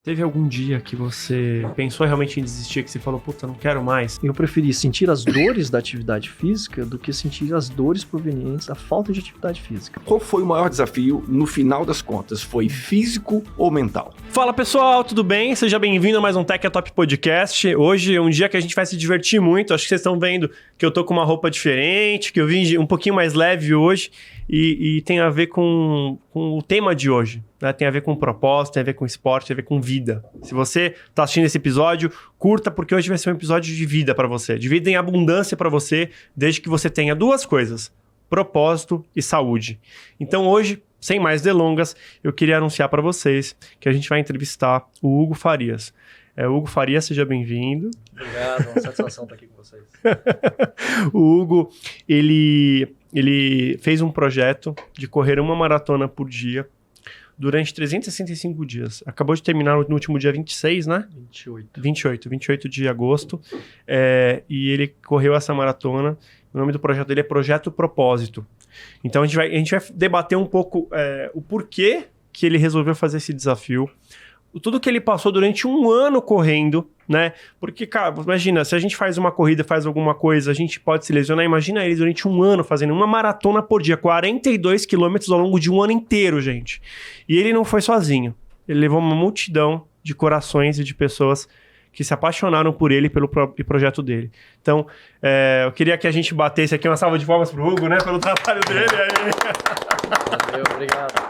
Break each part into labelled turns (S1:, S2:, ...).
S1: Teve algum dia que você pensou realmente em desistir, que você falou, puta, não quero mais?
S2: Eu preferi sentir as dores da atividade física do que sentir as dores provenientes da falta de atividade física.
S3: Qual foi o maior desafio no final das contas? Foi físico ou mental?
S1: Fala pessoal, tudo bem? Seja bem-vindo a mais um Tech é Top Podcast. Hoje é um dia que a gente vai se divertir muito. Acho que vocês estão vendo que eu tô com uma roupa diferente, que eu vim um pouquinho mais leve hoje e tem a ver com o tema de hoje. Né? Tem a ver com propósito, tem a ver com esporte, tem a ver com vida. Se você tá assistindo esse episódio, curta, porque hoje vai ser um episódio de vida para você. De vida em abundância para você, desde que você tenha duas coisas: propósito e saúde. Então hoje, sem mais delongas, eu queria anunciar para vocês que a gente vai entrevistar o Hugo Farias. Hugo Farias, seja bem-vindo.
S2: Obrigado, é uma satisfação estar aqui com vocês.
S1: O Hugo, ele fez um projeto de correr uma maratona por dia durante 365 dias. Acabou de terminar no último dia 26, né? 28 de agosto. E ele correu essa maratona. O nome do projeto dele é Projeto Propósito. Então a gente vai debater um pouco o porquê que ele resolveu fazer esse desafio. Tudo que ele passou durante um ano correndo, né? Porque, cara, imagina, se a gente faz uma corrida, faz alguma coisa, a gente pode se lesionar. Imagina ele durante um ano fazendo uma maratona por dia, 42 quilômetros ao longo de um ano inteiro, gente. E ele não foi sozinho. Ele levou uma multidão de corações e de pessoas que se apaixonaram por ele e pelo projeto dele. Então, eu queria que a gente batesse aqui uma salva de palmas pro Hugo, né? Pelo trabalho dele.
S2: Valeu, obrigado.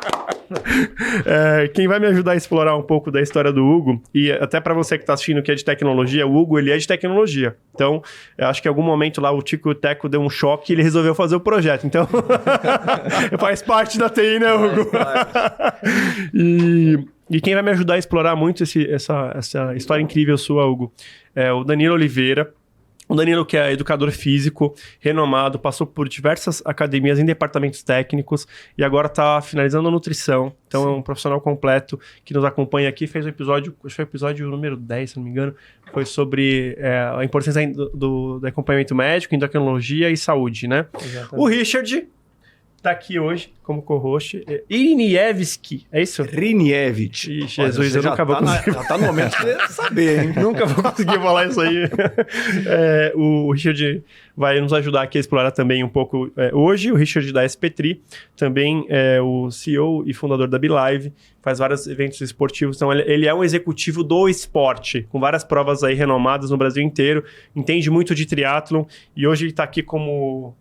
S1: Quem vai me ajudar a explorar um pouco da história do Hugo, e até para você que está assistindo que é de tecnologia, o Hugo, ele é de tecnologia. Então, eu acho que em algum momento lá o Tico e o Teco deu um choque e ele resolveu fazer o projeto. Então, faz parte da TI, né, Hugo? E quem vai me ajudar a explorar muito essa história incrível sua, Hugo, é o Danilo Oliveira. O Danilo, que é educador físico, renomado, passou por diversas academias em departamentos técnicos e agora está finalizando a nutrição. Então, é um profissional completo que nos acompanha aqui. Fez um episódio, acho que foi o episódio número 10, se não me engano, foi sobre a importância do acompanhamento médico, endocrinologia e saúde, né? Exatamente. O Richard tá aqui hoje como co-host. Irinievski, é isso?
S3: Rinievich.
S1: Jesus, eu nunca vou conseguir.
S3: Já tá no momento de saber, hein?
S1: Nunca vou conseguir falar isso aí. O Richard vai nos ajudar aqui a explorar também um pouco hoje. O Richard da SP3 também é o CEO e fundador da BeLive, faz vários eventos esportivos. Então, ele é um executivo do esporte, com várias provas aí renomadas no Brasil inteiro, entende muito de triatlon e hoje ele tá aqui como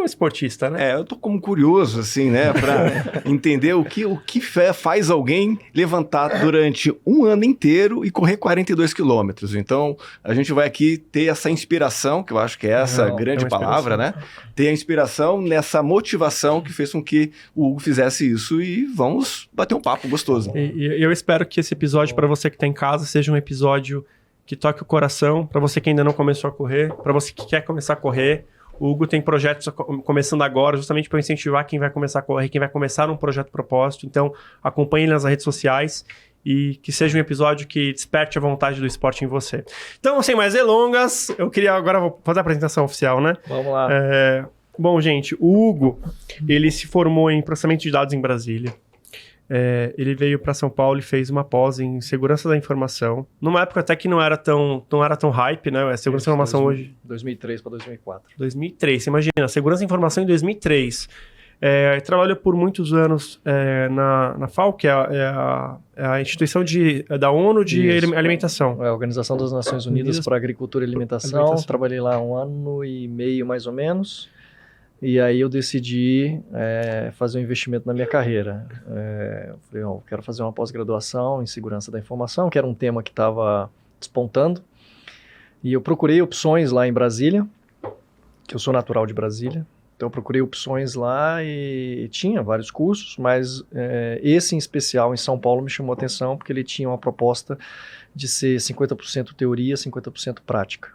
S1: esportista, né?
S3: Eu tô como curioso, assim, né? Pra entender o que faz alguém levantar durante um ano inteiro e correr 42 quilômetros. Então, a gente vai aqui ter essa inspiração, que eu acho que é essa grande palavra, né? Ter a inspiração nessa motivação que fez com que o Hugo fizesse isso e vamos bater um papo gostoso.
S1: E eu espero que esse episódio, para você que tá em casa, seja um episódio que toque o coração, para você que ainda não começou a correr, para você que quer começar a correr. O Hugo tem projetos começando agora, justamente para incentivar quem vai começar a correr, quem vai começar um projeto propósito. Então, acompanhe ele nas redes sociais e que seja um episódio que desperte a vontade do esporte em você. Então, sem mais delongas, eu queria agora vou fazer a apresentação oficial, né?
S2: Vamos lá.
S1: Bom, gente, o Hugo, ele se formou em processamento de dados em Brasília. Ele veio para São Paulo e fez uma pós em segurança da informação. Numa época até que não era tão hype, né? Segurança da informação hoje.
S2: 2003 para 2004.
S1: 2003, você imagina, segurança da informação em 2003. Trabalhou por muitos anos na FAO, que é a instituição da ONU de alimentação.
S2: A Organização das Nações Unidas para Aagricultura e Alimentação. Trabalhei lá 1 ano e meio, mais ou menos. E aí eu decidi fazer um investimento na minha carreira. Eu falei, eu quero fazer uma pós-graduação em segurança da informação, que era um tema que estava despontando. E eu procurei opções lá em Brasília, que eu sou natural de Brasília. Então eu procurei opções lá e tinha vários cursos, mas esse em especial em São Paulo me chamou a atenção porque ele tinha uma proposta de ser 50% teoria, 50% prática.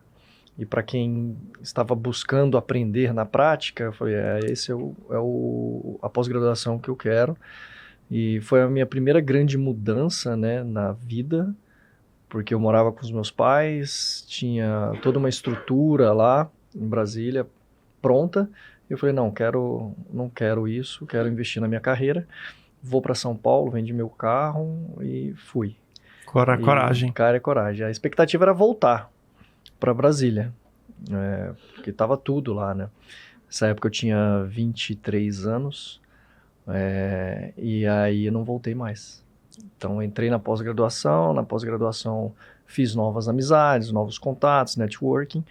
S2: E para quem estava buscando aprender na prática, eu falei, esse a pós-graduação que eu quero. E foi a minha primeira grande mudança, né, na vida, porque eu morava com os meus pais, tinha toda uma estrutura lá em Brasília pronta. Eu falei, não quero isso, quero investir na minha carreira. Vou para São Paulo, vendi meu carro e fui.
S1: Coragem.
S2: Cara, é coragem. A expectativa era voltar para Brasília, porque tava tudo lá, né? Nessa época eu tinha 23 anos, e aí eu não voltei mais. Então, eu entrei na pós-graduação fiz novas amizades, novos contatos, networking,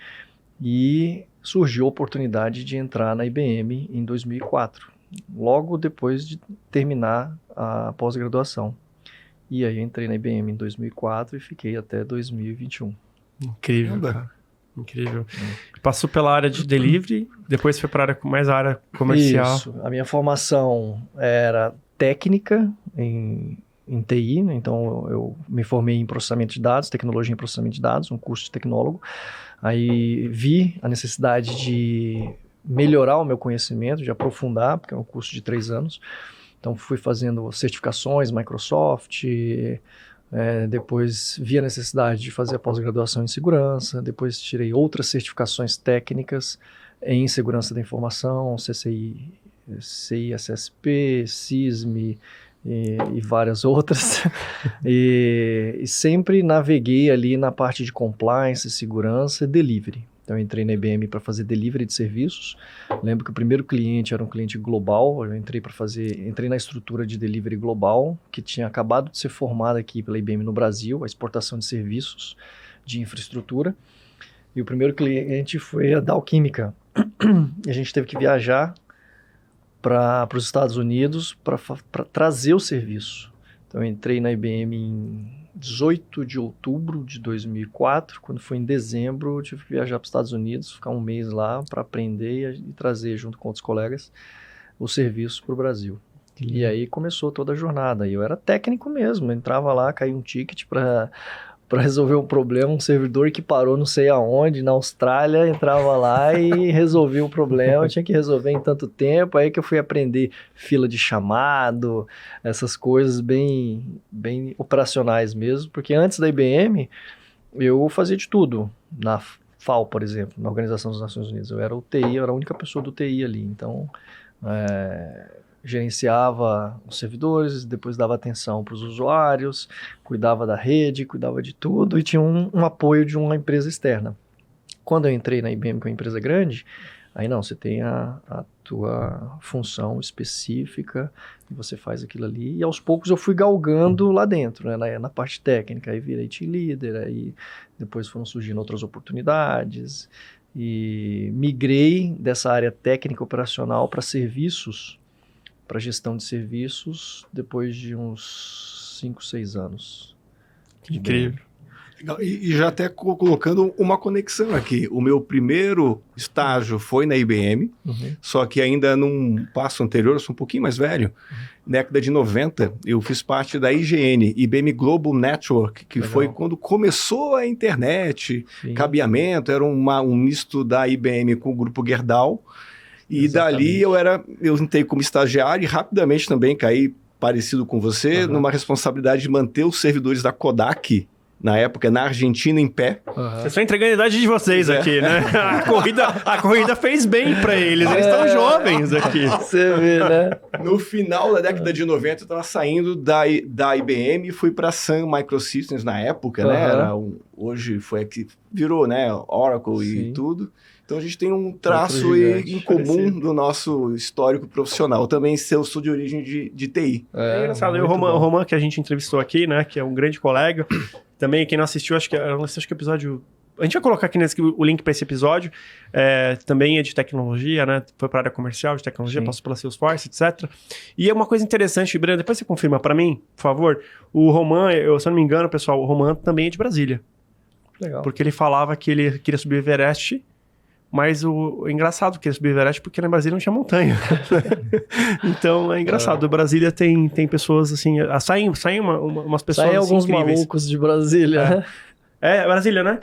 S2: e surgiu a oportunidade de entrar na IBM em 2004, logo depois de terminar a pós-graduação. E aí eu entrei na IBM em 2004 e fiquei até 2021.
S1: Incrível, cara. Incrível. Passou pela área de delivery, depois foi para mais a área comercial.
S2: Isso. A minha formação era técnica em TI, né? Então eu me formei em processamento de dados, tecnologia em processamento de dados, um curso de tecnólogo. Aí vi a necessidade de melhorar o meu conhecimento, de aprofundar, porque é um curso de 3 anos. Então fui fazendo certificações, Microsoft, depois vi a necessidade de fazer a pós-graduação em segurança, depois tirei outras certificações técnicas em segurança da informação, CCI, CISSP, CISM e várias outras. e sempre naveguei ali na parte de compliance, segurança e delivery. Então eu entrei na IBM para fazer delivery de serviços. Lembro que o primeiro cliente era um cliente global. Eu entrei na estrutura de delivery global, que tinha acabado de ser formada aqui pela IBM no Brasil, a exportação de serviços de infraestrutura. E o primeiro cliente foi a Dow Química. E a gente teve que viajar para os Estados Unidos para trazer o serviço. Então eu entrei na IBM em 18 de outubro de 2004, quando foi em dezembro, eu tive que viajar para os Estados Unidos, ficar um mês lá para aprender e trazer, junto com outros colegas, o serviço para o Brasil. E aí começou toda a jornada. E eu era técnico mesmo, entrava lá, caía um ticket para resolver um problema, um servidor que parou não sei aonde, na Austrália, entrava lá e resolvia o problema, eu tinha que resolver em tanto tempo, aí que eu fui aprender fila de chamado, essas coisas bem operacionais mesmo, porque antes da IBM, eu fazia de tudo, na FAO, por exemplo, na Organização das Nações Unidas, eu era o TI, eu era a única pessoa do TI ali, então gerenciava os servidores, depois dava atenção para os usuários, cuidava da rede, cuidava de tudo e tinha um apoio de uma empresa externa. Quando eu entrei na IBM, que é uma empresa grande, aí não, você tem a tua função específica e você faz aquilo ali. E aos poucos eu fui galgando lá dentro, né, na parte técnica, aí virei team leader, aí depois foram surgindo outras oportunidades e migrei dessa área técnica operacional para serviços, para gestão de serviços, depois de uns 5, 6 anos.
S1: Incrível.
S3: E já até colocando uma conexão aqui. O meu primeiro estágio foi na IBM, só que ainda num passo anterior, eu sou um pouquinho mais velho. Na década de 90, eu fiz parte da IGN, IBM Global Network, que Legal. Foi quando começou a internet, Sim. cabeamento, era um misto da IBM com o grupo Gerdau. E Exatamente. Dali eu entrei como estagiário e rapidamente também caí, parecido com você, numa responsabilidade de manter os servidores da Kodak, na época, na Argentina, em pé.
S1: Vocês estão entregando a idade de vocês aqui, né? A corrida fez bem para eles estão jovens aqui.
S2: Você vê, né?
S3: No final da década de 90, eu estava saindo da IBM e fui para a Sun Microsystems na época, né? Hoje foi a que virou, né? Oracle Sim. e tudo. Então a gente tem um traço em comum do nosso histórico profissional. Eu também sou de origem de TI.
S1: É engraçado. E o Roman, que a gente entrevistou aqui, né? Que é um grande colega. Também, quem não assistiu, acho que o episódio... A gente vai colocar aqui o link para esse episódio. Também é de tecnologia, né? Foi para a área comercial de tecnologia, Sim. passou pela Salesforce, etc. E é uma coisa interessante, Breno, depois você confirma para mim, por favor. O Roman, se eu não me engano, pessoal, o Roman também é de Brasília.
S2: Legal.
S1: Porque ele falava que ele queria subir o Everest... Mas o engraçado que ele subiu o Everest porque na Brasília não tinha montanha. Então é engraçado. Brasília tem pessoas assim. Saem umas pessoas
S2: Saem alguns
S1: incríveis.
S2: Malucos de Brasília, né?
S1: Brasília, né?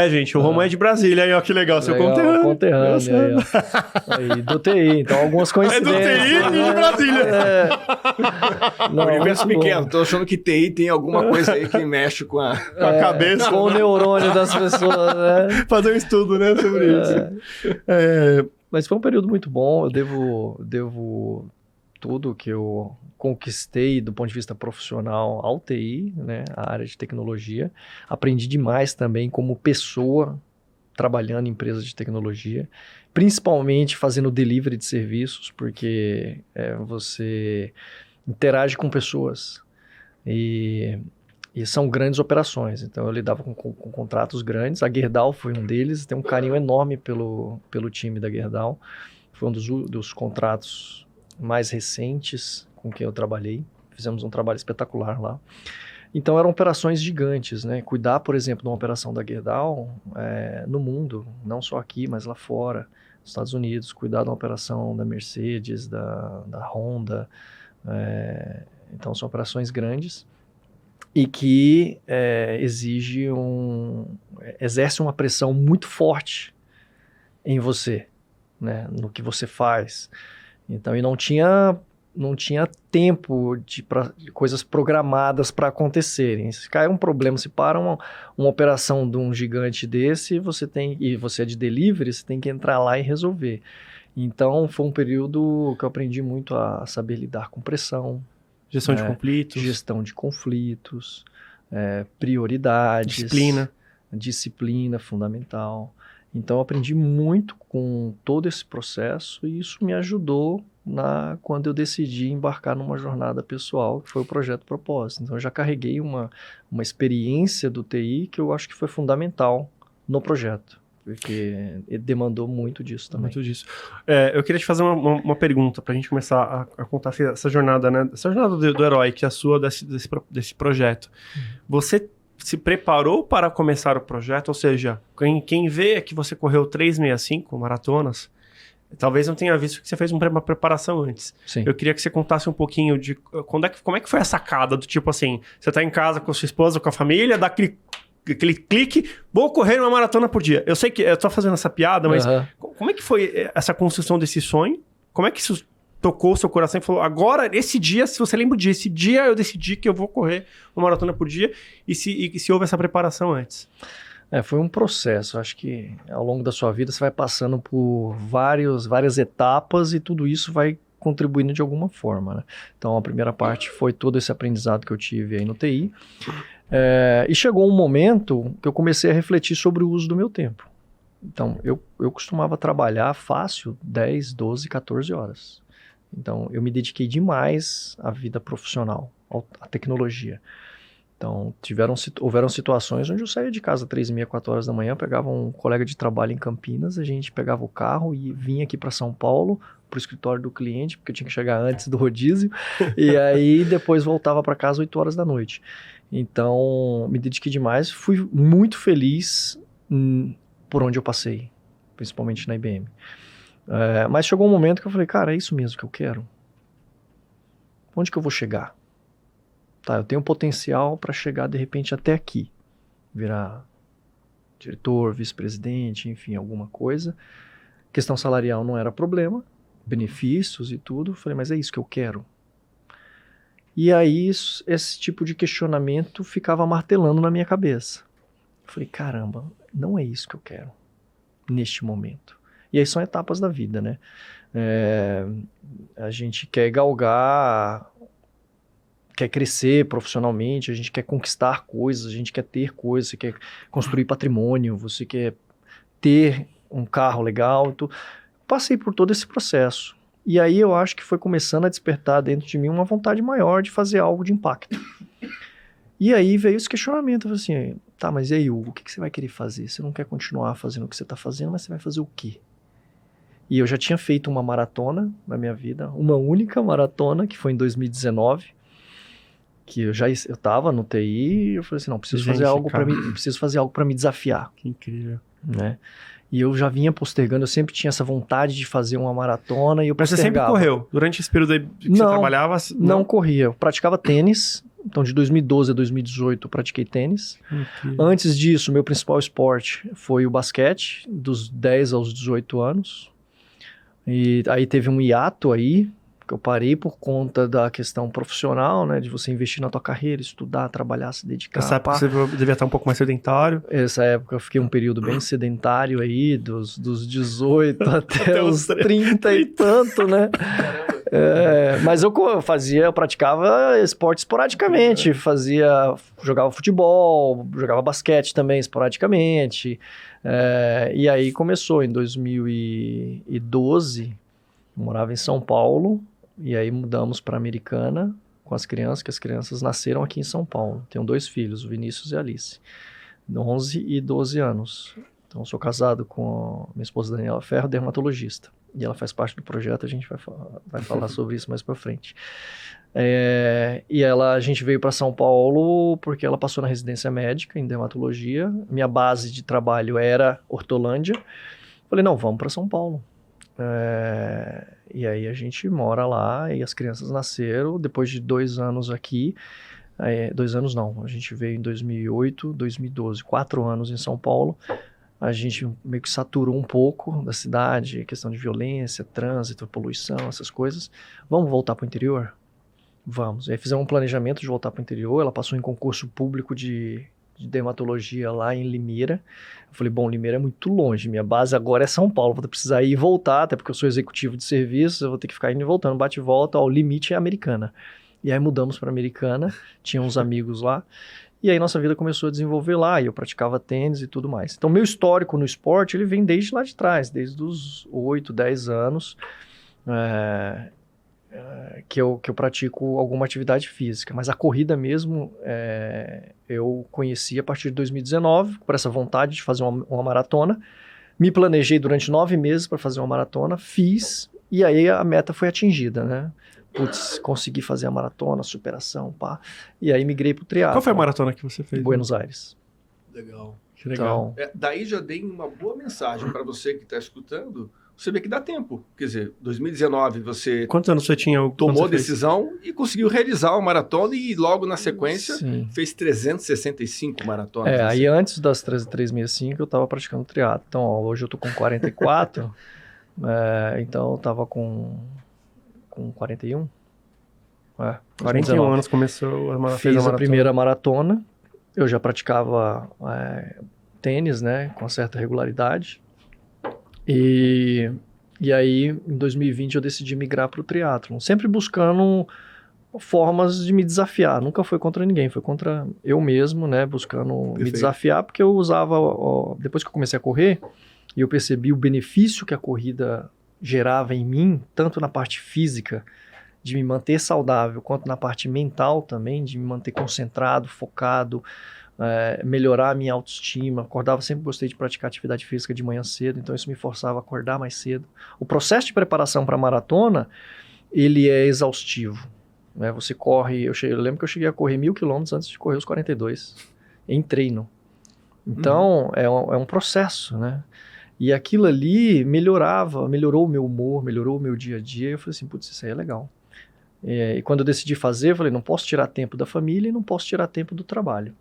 S1: Gente, o Roman é de Brasília. Aí, ó, que legal. Seu conterrâneo.
S2: Aí, do TI. Então, algumas coincidências.
S1: É do TI e de Brasília.
S3: Não, universo pequeno. Tô achando que TI tem alguma coisa aí que mexe com a
S1: cabeça.
S2: Com o neurônio das pessoas, né?
S1: Fazer um estudo, né, sobre isso.
S2: Mas foi um período muito bom. Eu devo tudo que eu conquistei do ponto de vista profissional ao TI, né, a área de tecnologia. Aprendi demais também como pessoa trabalhando em empresas de tecnologia, principalmente fazendo delivery de serviços, porque você interage com pessoas e são grandes operações. Então eu lidava com contratos grandes. A Gerdau foi um deles, tenho um carinho enorme pelo time da Gerdau. Foi um dos contratos mais recentes com quem eu trabalhei. Fizemos um trabalho espetacular lá. Então eram operações gigantes, né? Cuidar, por exemplo, de uma operação da Gerdau no mundo, não só aqui, mas lá fora, nos Estados Unidos. Cuidar de uma operação da Mercedes, da Honda. Então são operações grandes e que exerce uma pressão muito forte em você, né? No que você faz. Então, e não tinha tempo de coisas programadas para acontecerem. Se cai um problema, se para uma operação de um gigante desse, e você é de delivery, você tem que entrar lá e resolver. Então, foi um período que eu aprendi muito a saber lidar com pressão.
S1: Gestão de conflitos.
S2: Gestão de conflitos, prioridades. Disciplina fundamental. Então, eu aprendi muito com todo esse processo e isso me ajudou quando eu decidi embarcar numa jornada pessoal, que foi o Projeto Propósito. Então, eu já carreguei uma experiência do TI que eu acho que foi fundamental no projeto, porque ele demandou muito disso também.
S1: Muito disso. Eu queria te fazer uma pergunta para a gente começar a contar essa jornada, né? Essa jornada do herói, que é a sua, desse projeto. Você se preparou para começar o projeto? Ou seja, quem vê que você correu 365 maratonas, talvez não tenha visto que você fez uma preparação antes.
S2: Sim.
S1: Eu queria que você contasse um pouquinho de como é que foi a sacada do tipo assim, você tá em casa com a sua esposa, com a família, dá aquele clique, vou correr uma maratona por dia. Eu sei que eu tô fazendo essa piada, mas como é que foi essa construção desse sonho? Como é que isso tocou o seu coração e falou, agora, esse dia, se você lembra disso, esse dia eu decidi que eu vou correr uma maratona por dia, e se houve essa preparação antes?
S2: Foi um processo. Acho que ao longo da sua vida você vai passando por várias etapas e tudo isso vai contribuindo de alguma forma, né? Então a primeira parte foi todo esse aprendizado que eu tive aí no TI. E chegou um momento que eu comecei a refletir sobre o uso do meu tempo. Então eu costumava trabalhar fácil 10, 12, 14 horas. Então eu me dediquei demais à vida profissional, à tecnologia. Então, houveram situações onde eu saía de casa 3h30, 4 horas da manhã, pegava um colega de trabalho em Campinas, a gente pegava o carro e vinha aqui para São Paulo, para o escritório do cliente, porque eu tinha que chegar antes do rodízio, e aí depois voltava para casa 8 horas da noite. Então, me dediquei demais, fui muito feliz por onde eu passei, principalmente na IBM. Mas chegou um momento que eu falei, cara, é isso mesmo que eu quero? Onde que eu vou chegar? Tá, eu tenho potencial para chegar de repente até aqui, virar diretor, vice-presidente, enfim, alguma coisa. Questão salarial não era problema, benefícios e tudo. Falei, mas é isso que eu quero. E aí esse tipo de questionamento ficava martelando na minha cabeça. Falei, caramba, não é isso que eu quero neste momento. E aí são etapas da vida, né? A gente quer galgar, quer crescer profissionalmente, a gente quer conquistar coisas, a gente quer ter coisas, você quer construir patrimônio, você quer ter um carro legal. Então, passei por todo esse processo. E aí eu acho que foi começando a despertar dentro de mim uma vontade maior de fazer algo de impacto. E aí veio esse questionamento, eu falei assim, tá, mas e aí, Hugo, o que você vai querer fazer? Você não quer continuar fazendo o que você está fazendo, mas você vai fazer o quê? E eu já tinha feito uma maratona na minha vida, uma única maratona, que foi em 2019, que eu estava no TI e eu falei assim, não, preciso fazer algo para me desafiar.
S1: Que incrível.
S2: Né? E eu já vinha postergando, eu sempre tinha essa vontade de fazer uma maratona e eu
S1: postergava. Mas você sempre correu? Durante esse período aí que você trabalhava?
S2: Não corria. Eu praticava tênis, então de 2012 a 2018 eu pratiquei tênis. Incrível. Antes disso, meu principal esporte foi o basquete, dos 10 aos 18 anos. E aí teve um hiato aí, que eu parei por conta da questão profissional, né? De você investir na tua carreira, estudar, trabalhar, se dedicar.
S1: Nessa época você devia estar um pouco mais sedentário.
S2: Essa época eu fiquei um período bem sedentário aí, dos 18 até os 30 e tanto, né? Mas eu praticava esporte esporadicamente, jogava futebol, jogava basquete também esporadicamente. E aí começou em 2012, eu morava em São Paulo, e aí mudamos para Americana com as crianças, que as crianças nasceram aqui em São Paulo. Tenho 2 filhos, o Vinícius e a Alice, 11 e 12 anos. Então, sou casado com a minha esposa Daniela Ferro, dermatologista. E ela faz parte do projeto, a gente vai falar sobre isso mais pra frente. A gente veio para São Paulo porque ela passou na residência médica em dermatologia. Minha base de trabalho era Hortolândia. Falei, não, vamos para São Paulo. E aí a gente mora lá e as crianças nasceram depois de 2 anos aqui. 2 anos não, a gente veio em 2008, 2012, 4 anos em São Paulo. A gente meio que saturou um pouco da cidade, questão de violência, trânsito, poluição, essas coisas. Vamos voltar para o interior? Vamos. E aí fizemos um planejamento de voltar para o interior. Ela passou em concurso público de dermatologia lá em Limeira. Eu falei, bom, Limeira é muito longe, minha base agora é São Paulo, vou precisar ir e voltar, até porque eu sou executivo de serviços, eu vou ter que ficar indo e voltando, bate e volta, o limite é Americana. E aí mudamos para Americana, tinha uns amigos lá, e aí nossa vida começou a desenvolver lá, e eu praticava tênis e tudo mais. Então meu histórico no esporte, ele vem desde lá de trás, desde os 8, 10 anos, que eu pratico alguma atividade física, mas a corrida mesmo eu conheci a partir de 2019, por essa vontade de fazer uma maratona. Me planejei durante 9 meses para fazer uma maratona, fiz, e aí a meta foi atingida, né? Putz, consegui fazer a maratona, superação, pá. E aí migrei pro triatlo.
S1: Qual foi a maratona que você fez?
S2: Buenos Aires.
S3: Legal.
S1: Que legal.
S3: Então, daí já dei uma boa mensagem para você que está escutando. Você vê que dá tempo. Quer dizer, 2019 você...
S1: Quantos anos você tinha?
S3: Tomou a decisão e conseguiu realizar uma maratona e logo na sequência fez 365 maratonas.
S2: Aí antes das 365 eu estava praticando triatlo. Então, hoje eu tô com 44, então eu tava com 41.
S1: 41 anos começou a
S2: Fiz a primeira maratona. Eu já praticava tênis, né, com certa regularidade. E aí, em 2020, eu decidi migrar para o triatlon, sempre buscando formas de me desafiar. Nunca foi contra ninguém, foi contra eu mesmo, né, buscando me desafiar, porque eu usava, depois que eu comecei a correr, e eu percebi o benefício que a corrida gerava em mim, tanto na parte física, de me manter saudável, quanto na parte mental também, de me manter concentrado, focado, melhorar a minha autoestima. Sempre gostei de praticar atividade física de manhã cedo, então isso me forçava a acordar mais cedo. O processo de preparação para a maratona, ele é exaustivo, né? Você corre, eu lembro que eu cheguei a correr 1.000 quilômetros antes de correr os 42, em treino. Então, é um processo, né? E aquilo ali melhorou o meu humor, melhorou o meu dia a dia, e eu falei assim, putz, isso aí é legal. E quando eu decidi fazer, eu falei, não posso tirar tempo da família e não posso tirar tempo do trabalho.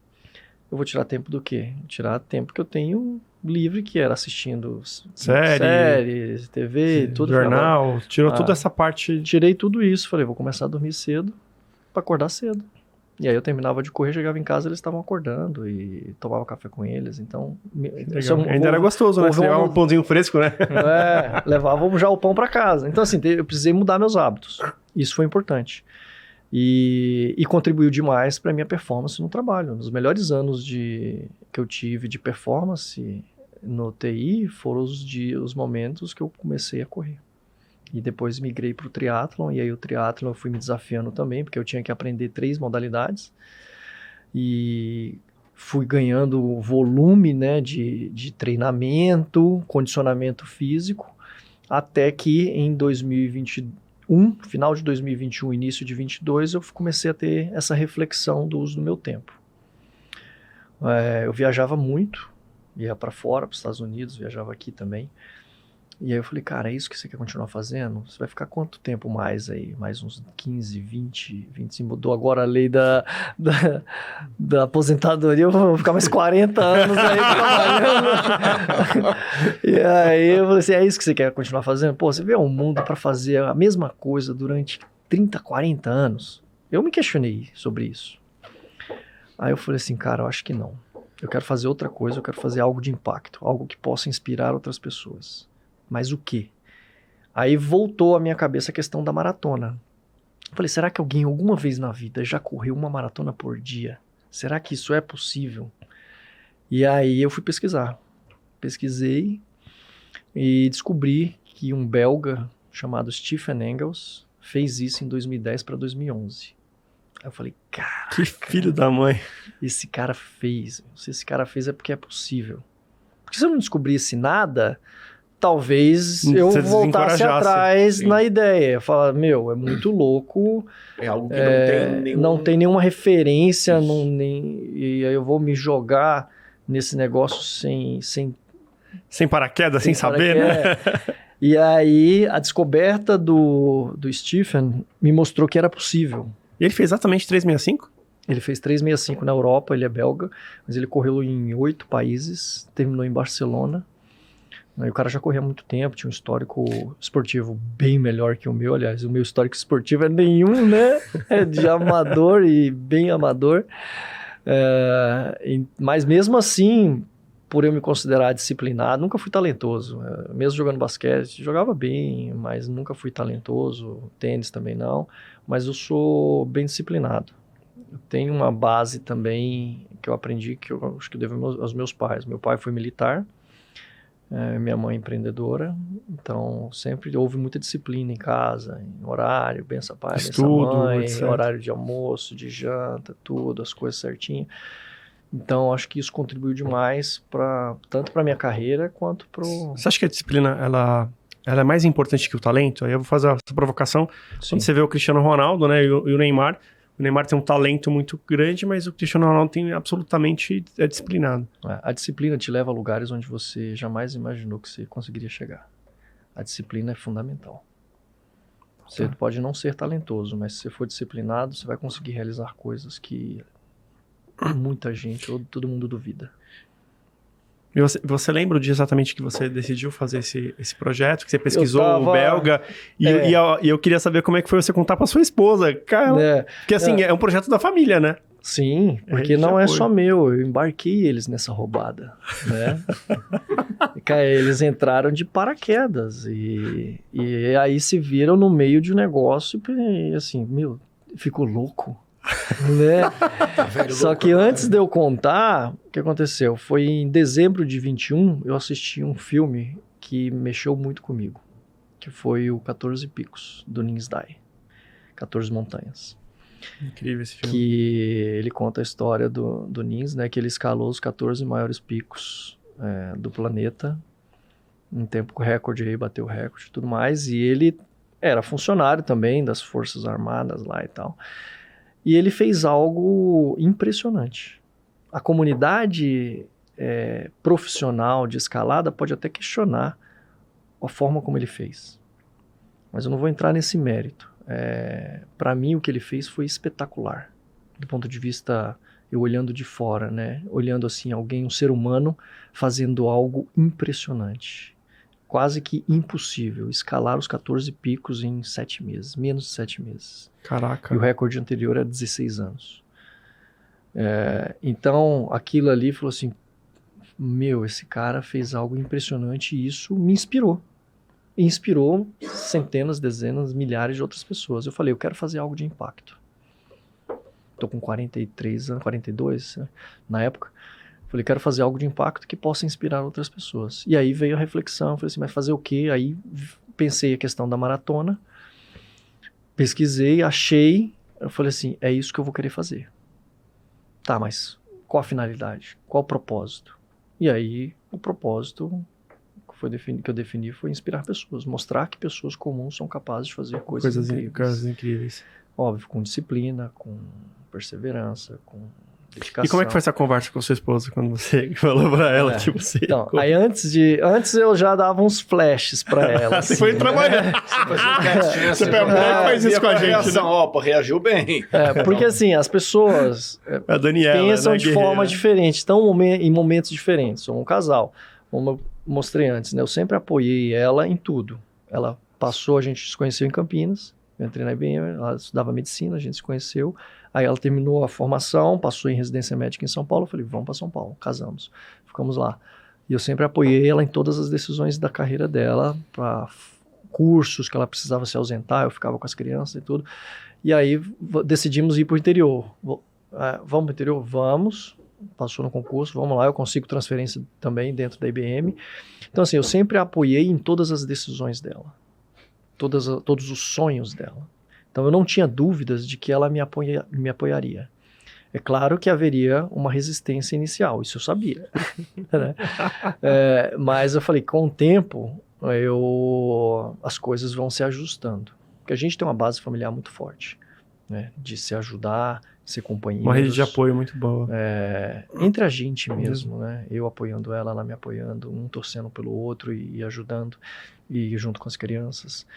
S2: Eu vou tirar tempo do quê? Tirar tempo que eu tenho livre, que era assistindo séries, TV, tudo.
S1: Jornal, tirou toda essa parte.
S2: Tirei tudo isso, falei, vou começar a dormir cedo para acordar cedo. E aí eu terminava de correr, chegava em casa, eles estavam acordando e tomava café com eles, então...
S1: Ainda era gostoso, né? Você levava um pãozinho fresco, né?
S2: Levava já o pão para casa. Então assim, eu precisei mudar meus hábitos. Isso foi importante. E contribuiu demais para a minha performance no trabalho. Nos melhores anos que eu tive de performance no TI foram os momentos que eu comecei a correr. E depois migrei para o triatlon, e aí o triatlon eu fui me desafiando também, porque eu tinha que aprender 3 modalidades. E fui ganhando volume, né, de treinamento, condicionamento físico, até que em 2021, final de 2021, início de 2022, eu comecei a ter essa reflexão do uso do meu tempo. Eu viajava muito, ia para fora, para os Estados Unidos, viajava aqui também. E aí eu falei, cara, é isso que você quer continuar fazendo? Você vai ficar quanto tempo mais aí? Mais uns 15, 20, 25? Mudou agora a lei da aposentadoria, eu vou ficar mais 40 anos aí trabalhando. E aí eu falei assim, é isso que você quer continuar fazendo? Pô, você vê um mundo para fazer a mesma coisa durante 30, 40 anos? Eu me questionei sobre isso. Aí eu falei assim, cara, eu acho que não. Eu quero fazer outra coisa, eu quero fazer algo de impacto, algo que possa inspirar outras pessoas. Mas o quê? Aí voltou à minha cabeça a questão da maratona. Eu falei, será que alguém alguma vez na vida já correu uma maratona por dia? Será que isso é possível? E aí eu fui pesquisar. Pesquisei e descobri que um belga chamado Stephen Engels fez isso em 2010 para 2011. Aí eu falei, cara,
S1: que filho da mãe.
S2: Esse cara fez. Se esse cara fez é porque é possível. Porque se eu não descobrisse nada, talvez eu voltasse atrás na ideia. Falar, meu, é muito louco.
S3: É algo que
S2: não tem nenhuma referência. E aí eu vou me jogar nesse negócio
S1: sem paraquedas, sem saber, né?
S2: E aí a descoberta do Stephen me mostrou que era possível.
S1: E ele fez exatamente 365?
S2: Ele fez 365 na Europa, ele é belga, mas ele correu em 8 países, terminou em Barcelona. Aí o cara já corria há muito tempo, tinha um histórico esportivo bem melhor que o meu. Aliás, o meu histórico esportivo é nenhum, né? É de amador e bem amador. Mas mesmo assim, por eu me considerar disciplinado, nunca fui talentoso. Mesmo jogando basquete, jogava bem, mas nunca fui talentoso. Tênis também não. Mas eu sou bem disciplinado. Eu tenho uma base também que eu aprendi, que eu acho que eu devo aos meus pais. Meu pai foi militar, minha mãe empreendedora, então sempre houve muita disciplina em casa, em horário, benção pai, benção mãe, horário de almoço, de janta, tudo, as coisas certinho. Então acho que isso contribuiu demais tanto para minha carreira quanto para o...
S1: Você acha que a disciplina ela é mais importante que o talento? Aí eu vou fazer essa provocação. Sim. Quando você vê o Cristiano Ronaldo, né, e o Neymar tem um talento muito grande, mas o Cristiano Ronaldo é disciplinado.
S2: A disciplina te leva a lugares onde você jamais imaginou que você conseguiria chegar. A disciplina é fundamental. Você pode não ser talentoso, mas se você for disciplinado, você vai conseguir realizar coisas que muita gente ou todo mundo duvida.
S1: E você lembra o dia exatamente que você decidiu fazer esse projeto, que você pesquisou o belga, e eu queria saber como é que foi você contar pra sua esposa, cara, porque assim, é um projeto da família, né?
S2: Sim, porque não é só meu, eu embarquei eles nessa roubada, né? Cara, eles entraram de paraquedas e aí se viram no meio de um negócio e assim, meu, ficou louco. Né? Só que antes de eu contar, o que aconteceu? Foi em dezembro de 21, eu assisti um filme que mexeu muito comigo, que foi o 14 Picos, do Nins Dai, 14 Montanhas.
S1: Incrível esse filme.
S2: Que ele conta a história do Nins, né, que ele escalou os 14 maiores picos do planeta, em tempo recorde, aí bateu o recorde e tudo mais, e ele era funcionário também das Forças Armadas lá e tal. E ele fez algo impressionante. A comunidade profissional de escalada pode até questionar a forma como ele fez. Mas eu não vou entrar nesse mérito. Para mim, o que ele fez foi espetacular. Do ponto de vista, eu olhando de fora, né? Olhando assim, um ser humano, fazendo algo impressionante. Quase que impossível escalar os 14 picos em 7 meses, menos de 7 meses.
S1: Caraca.
S2: E o recorde anterior era 16 anos. Então, aquilo ali falou assim, meu, esse cara fez algo impressionante e isso me inspirou. E inspirou centenas, dezenas, milhares de outras pessoas. Eu falei, eu quero fazer algo de impacto. Estou com 43 anos, 42, né, na época. Falei, quero fazer algo de impacto que possa inspirar outras pessoas. E aí veio a reflexão, falei assim, mas fazer o quê? Aí pensei a questão da maratona, pesquisei, achei, eu falei assim, é isso que eu vou querer fazer. Tá, mas qual a finalidade? Qual o propósito? E aí, o propósito que eu defini foi inspirar pessoas, mostrar que pessoas comuns são capazes de fazer coisas
S1: incríveis.
S2: Óbvio, com disciplina, com perseverança, com dedicação.
S1: E como é que foi essa conversa com sua esposa quando você falou pra ela, tipo assim?
S2: Então, aí antes eu já dava uns flashes pra ela.
S1: Você
S2: assim,
S1: foi trabalhar. Você faz isso com a gente, né?
S3: Opa, reagiu bem.
S2: Porque assim, as pessoas
S1: a Daniela,
S2: pensam
S1: né,
S2: de forma diferente, estão em momentos diferentes. Somos um casal. Como eu mostrei antes, né? Eu sempre apoiei ela em tudo. Ela passou, a gente se conheceu em Campinas, eu entrei na IBM, ela estudava medicina, a gente se conheceu. Aí ela terminou a formação, passou em residência médica em São Paulo. Eu falei, vamos para São Paulo, casamos, ficamos lá. E eu sempre apoiei ela em todas as decisões da carreira dela, cursos que ela precisava se ausentar, eu ficava com as crianças e tudo. E aí decidimos ir para o interior. Vamos para o interior? Vamos. Passou no concurso, vamos lá, eu consigo transferência também dentro da IBM. Então, assim, eu sempre a apoiei em todas as decisões dela, todos os sonhos dela. Então, eu não tinha dúvidas de que ela me apoiaria. É claro que haveria uma resistência inicial, isso eu sabia. Né? Mas eu falei, com o tempo, as coisas vão se ajustando. Porque a gente tem uma base familiar muito forte, né? De se ajudar, ser companheiros.
S1: Uma rede de apoio muito boa.
S2: Entre a gente mesmo, né? Eu apoiando ela me apoiando, um torcendo pelo outro e ajudando, e junto com as crianças.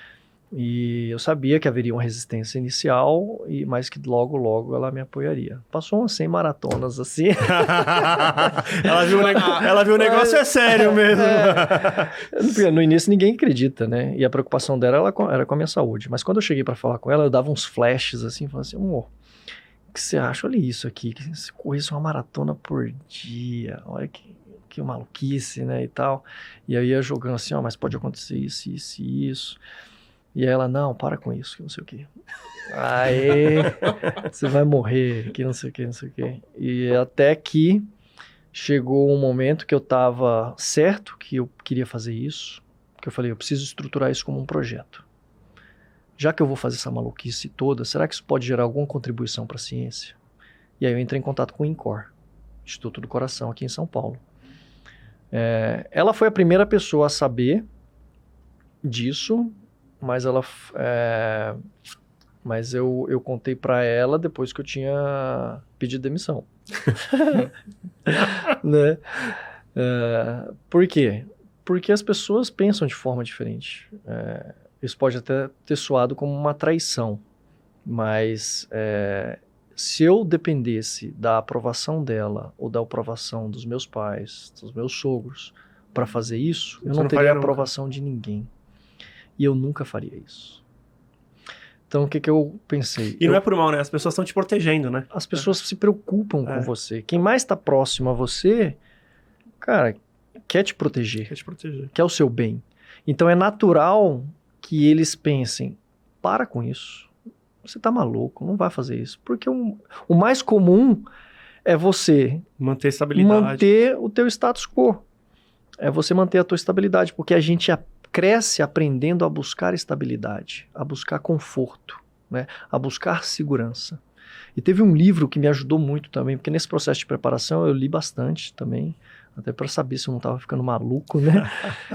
S2: E eu sabia que haveria uma resistência inicial, mas que logo ela me apoiaria. Passou umas 100 maratonas assim.
S1: ela viu o negócio é sério mesmo.
S2: No início ninguém acredita, né? E a preocupação dela era com a minha saúde. Mas quando eu cheguei para falar com ela, eu dava uns flashes assim, falava assim, amor, o que você acha? Olha isso aqui, que se corresse uma maratona por dia, olha que maluquice, né, e tal. E aí eu ia jogando assim, mas pode acontecer isso, isso e isso. E ela, não, para com isso, que não sei o quê. Aí, você vai morrer, que não sei o quê, não sei o quê. E até que chegou um momento que eu tava certo que eu queria fazer isso, que eu falei, eu preciso estruturar isso como um projeto. Já que eu vou fazer essa maluquice toda, será que isso pode gerar alguma contribuição para a ciência? E aí eu entrei em contato com o INCOR, Instituto do Coração, aqui em São Paulo. Ela foi a primeira pessoa a saber disso, mas eu contei para ela depois que eu tinha pedido demissão. Né? Por quê? Porque as pessoas pensam de forma diferente. Isso pode até ter soado como uma traição, mas se eu dependesse da aprovação dela ou da aprovação dos meus pais, dos meus sogros, para fazer isso, eu não teria a aprovação de ninguém. E eu nunca faria isso. Então, o que eu pensei?
S1: E não é por mal, né? As pessoas estão te protegendo, né?
S2: As pessoas se preocupam com você. Quem mais está próximo a você, cara, quer te proteger. Quer o seu bem. Então, é natural que eles pensem, para com isso. Você tá maluco, não vai fazer isso. Porque o mais comum é você
S1: manter estabilidade.
S2: Manter o teu status quo. É você manter a tua estabilidade, porque a gente cresce aprendendo a buscar estabilidade, a buscar conforto, né? A buscar segurança. E teve um livro que me ajudou muito também, porque nesse processo de preparação eu li bastante também, até para saber se eu não estava ficando maluco, né?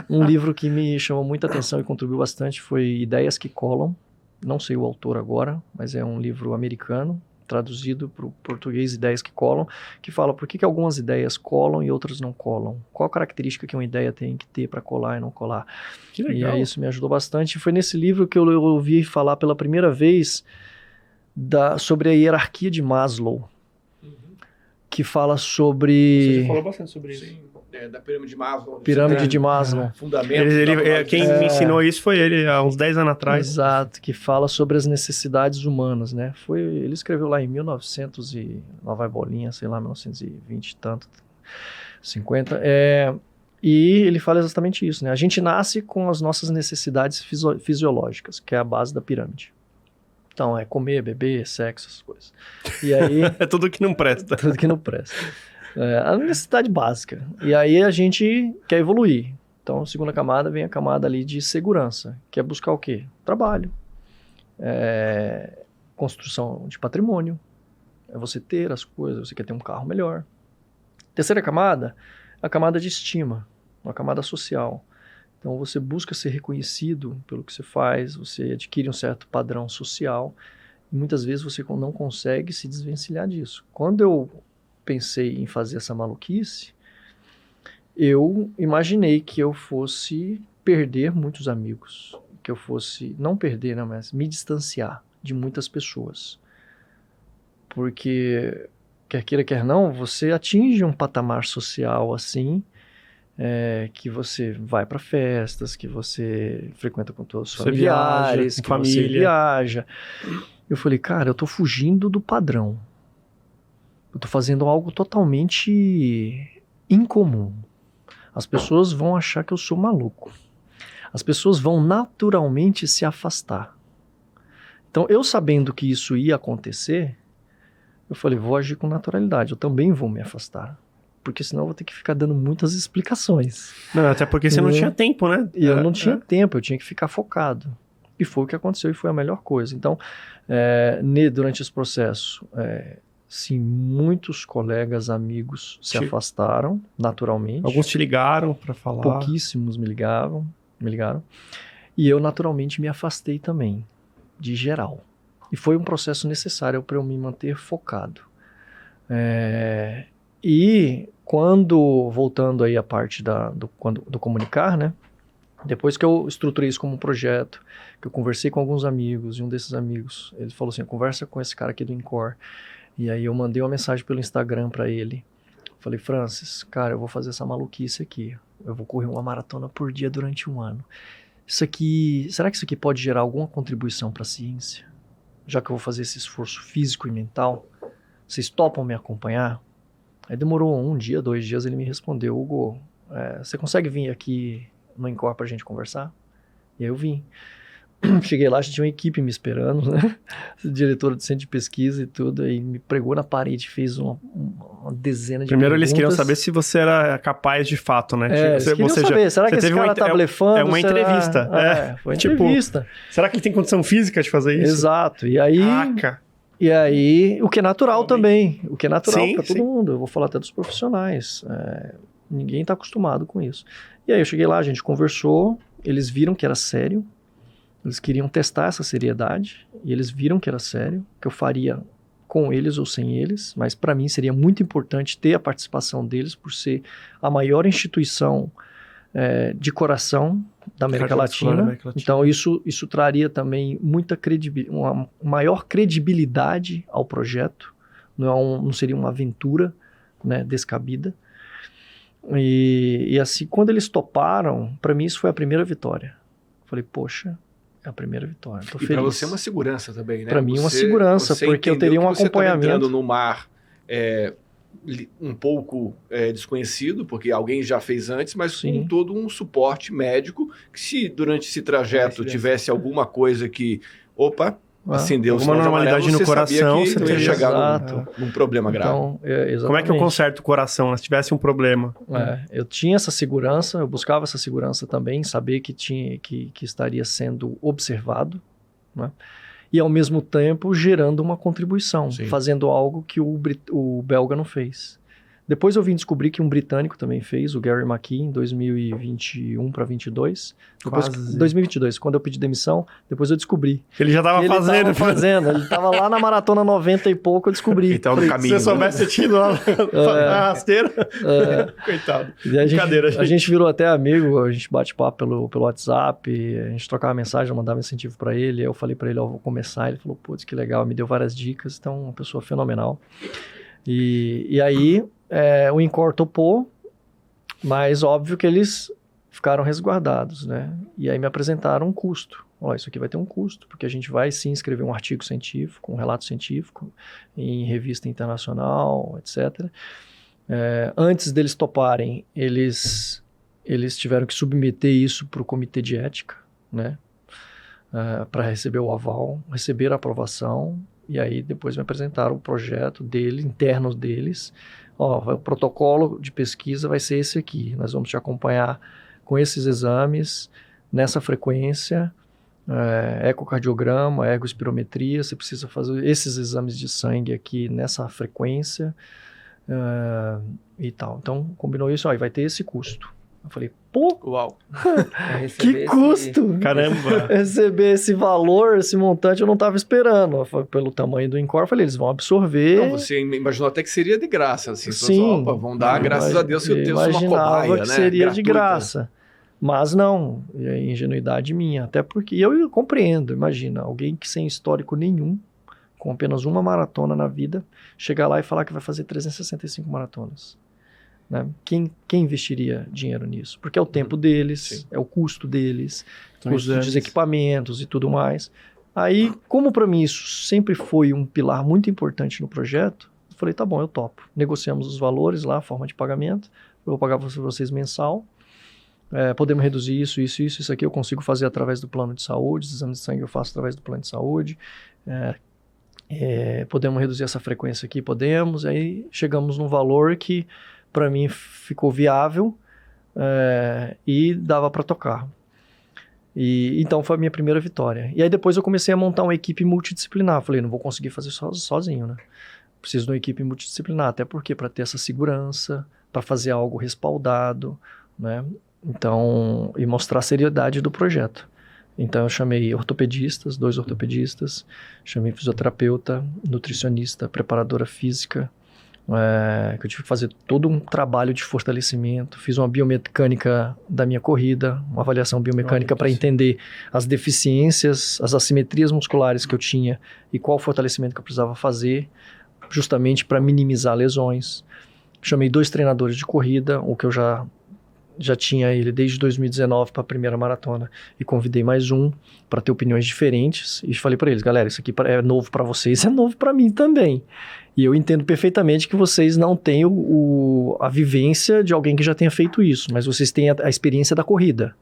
S2: Um livro que me chamou muita atenção e contribuiu bastante foi Ideias que Colam. Não sei o autor agora, mas é um livro americano, traduzido para o português, Ideias que Colam, que fala por que algumas ideias colam e outras não colam. Qual a característica que uma ideia tem que ter para colar e não colar.
S1: Que legal.
S2: E aí isso me ajudou bastante. Foi nesse livro que eu ouvi falar pela primeira vez sobre a hierarquia de Maslow, que fala sobre...
S1: Você já falou bastante sobre isso.
S3: Sim, da pirâmide de Maslow.
S2: Pirâmide de Maslow.
S3: Fundamento.
S1: Quem me ensinou isso foi ele, há uns 10 anos atrás.
S2: Exato, que fala sobre as necessidades humanas, né? Ele escreveu lá em 1900 e lá vai bolinha, sei lá, 1920 e tanto, 50. E ele fala exatamente isso, né? A gente nasce com as nossas necessidades fisiológicas, que é a base da pirâmide. Então, é comer, beber, sexo, essas coisas. E aí...
S1: é tudo que não presta.
S2: Tudo que não presta. A necessidade básica. E aí a gente quer evoluir. Então, a segunda camada vem a camada ali de segurança, que é buscar o quê? Trabalho. Construção de patrimônio. É você ter as coisas, você quer ter um carro melhor. Terceira camada, a camada de estima, uma camada social. Então, você busca ser reconhecido pelo que você faz, você adquire um certo padrão social, e muitas vezes você não consegue se desvencilhar disso. Quando eu pensei em fazer essa maluquice, eu imaginei que eu fosse perder muitos amigos, que eu fosse, não perder, né, mas me distanciar de muitas pessoas. Porque, quer queira, quer não, você atinge um patamar social assim, que você vai para festas, que você frequenta com todos os familiares,
S1: viaja,
S2: que você viaja. Eu falei, cara, eu tô fugindo do padrão. Eu tô fazendo algo totalmente incomum. As pessoas vão achar que eu sou maluco. as pessoas vão naturalmente se afastar. Então, eu sabendo que isso ia acontecer, eu falei, vou agir com naturalidade, eu também vou me afastar. Porque senão eu vou ter que ficar dando muitas explicações.
S1: Não, até porque você não tinha tempo, né?
S2: E eu não tinha tempo, eu tinha que ficar focado. E foi o que aconteceu e foi a melhor coisa. Então, durante esse processo, sim, muitos colegas, amigos se afastaram naturalmente.
S1: Alguns te ligaram para falar.
S2: Pouquíssimos me ligaram. E eu naturalmente me afastei também, de geral. E foi um processo necessário para eu me manter focado. E quando, voltando aí a parte do comunicar, né? Depois que eu estruturei isso como um projeto, que eu conversei com alguns amigos, e um desses amigos, ele falou assim, conversa com esse cara aqui do Incor. E aí eu mandei uma mensagem pelo Instagram para ele. Falei, Francis, cara, eu vou fazer essa maluquice aqui. Eu vou correr uma maratona por dia durante um ano. Será que isso aqui pode gerar alguma contribuição para a ciência? Já que eu vou fazer esse esforço físico e mental, vocês topam me acompanhar? Aí demorou 1 dia, 2 dias, ele me respondeu, Hugo, você consegue vir aqui no Incor pra gente conversar? E aí eu vim. Cheguei lá, a gente tinha uma equipe me esperando, né? Diretora do centro de pesquisa e tudo, aí me pregou na parede, fez uma dezena de
S1: Primeiro
S2: perguntas.
S1: eles queriam saber se você era capaz de fato, né?
S2: Eles queriam saber, será que esse cara tá blefando?
S1: É uma entrevista.
S2: Foi uma entrevista.
S1: Será que ele tem condição física de fazer isso?
S2: Exato, e aí...
S1: Caraca.
S2: E aí, o que é natural também, o que é natural para todo
S1: sim.
S2: mundo, eu vou falar até dos profissionais, ninguém está acostumado com isso. E aí eu cheguei lá, a gente conversou, eles viram que era sério, eles queriam testar essa seriedade, e eles viram que era sério, que eu faria com eles ou sem eles, mas para mim seria muito importante ter a participação deles, por ser a maior instituição de coração da América Latina. Então isso traria também muita uma maior credibilidade ao projeto, não seria uma aventura, né, descabida. E assim, quando eles toparam, para mim isso foi a primeira vitória. Falei, poxa, é a primeira vitória, tô feliz.
S3: E para você é uma segurança também, né?
S2: Para mim é uma segurança, porque eu teria um acompanhamento.
S3: Você entrando no mar um pouco desconhecido, porque alguém já fez antes, mas com todo um suporte médico, que se durante esse trajeto tivesse alguma coisa que, acendeu
S1: alguma normalidade no coração,
S3: você teria chegado num problema grave.
S2: Então,
S1: como é que eu conserto o coração, se tivesse um problema?
S2: Eu tinha essa segurança, eu buscava essa segurança também, saber que estaria sendo observado, né? E ao mesmo tempo gerando uma contribuição, fazendo algo que o belga não fez. Depois eu vim descobrir que um britânico também fez, o Gary McKee, em 2021 para 2022. Depois, 2022, quando eu pedi demissão, depois eu descobri.
S1: Ele já estava fazendo.
S2: Ele estava lá na maratona 90 e pouco, eu descobri.
S3: Então, no caminho.
S1: Se você soubesse, você tinha ido lá na rasteira. Coitado.
S2: E a gente virou até amigo, a gente bate papo pelo WhatsApp, a gente trocava mensagem, eu mandava incentivo para ele, eu falei para ele, vou começar. Ele falou, putz, que legal, me deu várias dicas, então uma pessoa fenomenal. E aí... o Incor topou, mas óbvio que eles ficaram resguardados, né? E aí me apresentaram um custo. Isso aqui vai ter um custo, porque a gente vai sim escrever um artigo científico, um relato científico, em revista internacional, etc. Antes deles toparem, eles tiveram que submeter isso para o comitê de ética, né? Para receber o aval, receber a aprovação, e aí depois me apresentaram o projeto interno deles. O protocolo de pesquisa vai ser esse aqui. Nós vamos te acompanhar com esses exames, nessa frequência, ecocardiograma, ergospirometria, você precisa fazer esses exames de sangue aqui nessa frequência e tal. Então, combinou isso, vai ter esse custo. Eu falei,
S3: uau!
S2: Que custo!
S1: Caramba!
S2: Receber esse valor, esse montante, eu não estava esperando. Pelo tamanho do Incor, eu falei, eles vão absorver.
S3: Não, você imaginou até que seria de graça. Assim,
S2: sim.
S3: Vão dar, graças a Deus, que eu tenho uma cobaia,
S2: imaginava que seria
S3: gratuita.
S2: De graça. Mas não, é ingenuidade minha. Até porque eu compreendo, imagina, alguém que sem histórico nenhum, com apenas uma maratona na vida, chegar lá e falar que vai fazer 365 maratonas. Né? Quem investiria dinheiro nisso? Porque é o tempo deles, é o custo deles, custo dos equipamentos e tudo mais. Aí, como para mim isso sempre foi um pilar muito importante no projeto, eu falei, tá bom, eu topo. Negociamos os valores lá, a forma de pagamento, eu vou pagar para vocês mensal, podemos reduzir isso aqui eu consigo fazer através do plano de saúde, os exames de sangue eu faço através do plano de saúde, podemos reduzir essa frequência aqui, podemos, aí chegamos num valor que para mim ficou viável e dava para tocar. E então foi a minha primeira vitória. E aí depois eu comecei a montar uma equipe multidisciplinar. Falei, não vou conseguir fazer sozinho, né? Preciso de uma equipe multidisciplinar, até porque para ter essa segurança, para fazer algo respaldado, né? Então, e mostrar a seriedade do projeto. Então eu chamei ortopedistas, 2 ortopedistas, chamei fisioterapeuta, nutricionista, preparadora física, que eu tive que fazer todo um trabalho de fortalecimento, fiz uma biomecânica da minha corrida, uma avaliação biomecânica para entender as deficiências, as assimetrias musculares que eu tinha e qual fortalecimento que eu precisava fazer, justamente para minimizar lesões. Chamei 2 treinadores de corrida, o que eu já tinha ele desde 2019 para a primeira maratona, e convidei mais um para ter opiniões diferentes e falei para eles, galera, isso aqui é novo para vocês, é novo para mim também. E eu entendo perfeitamente que vocês não têm a vivência de alguém que já tenha feito isso, mas vocês têm a experiência da corrida.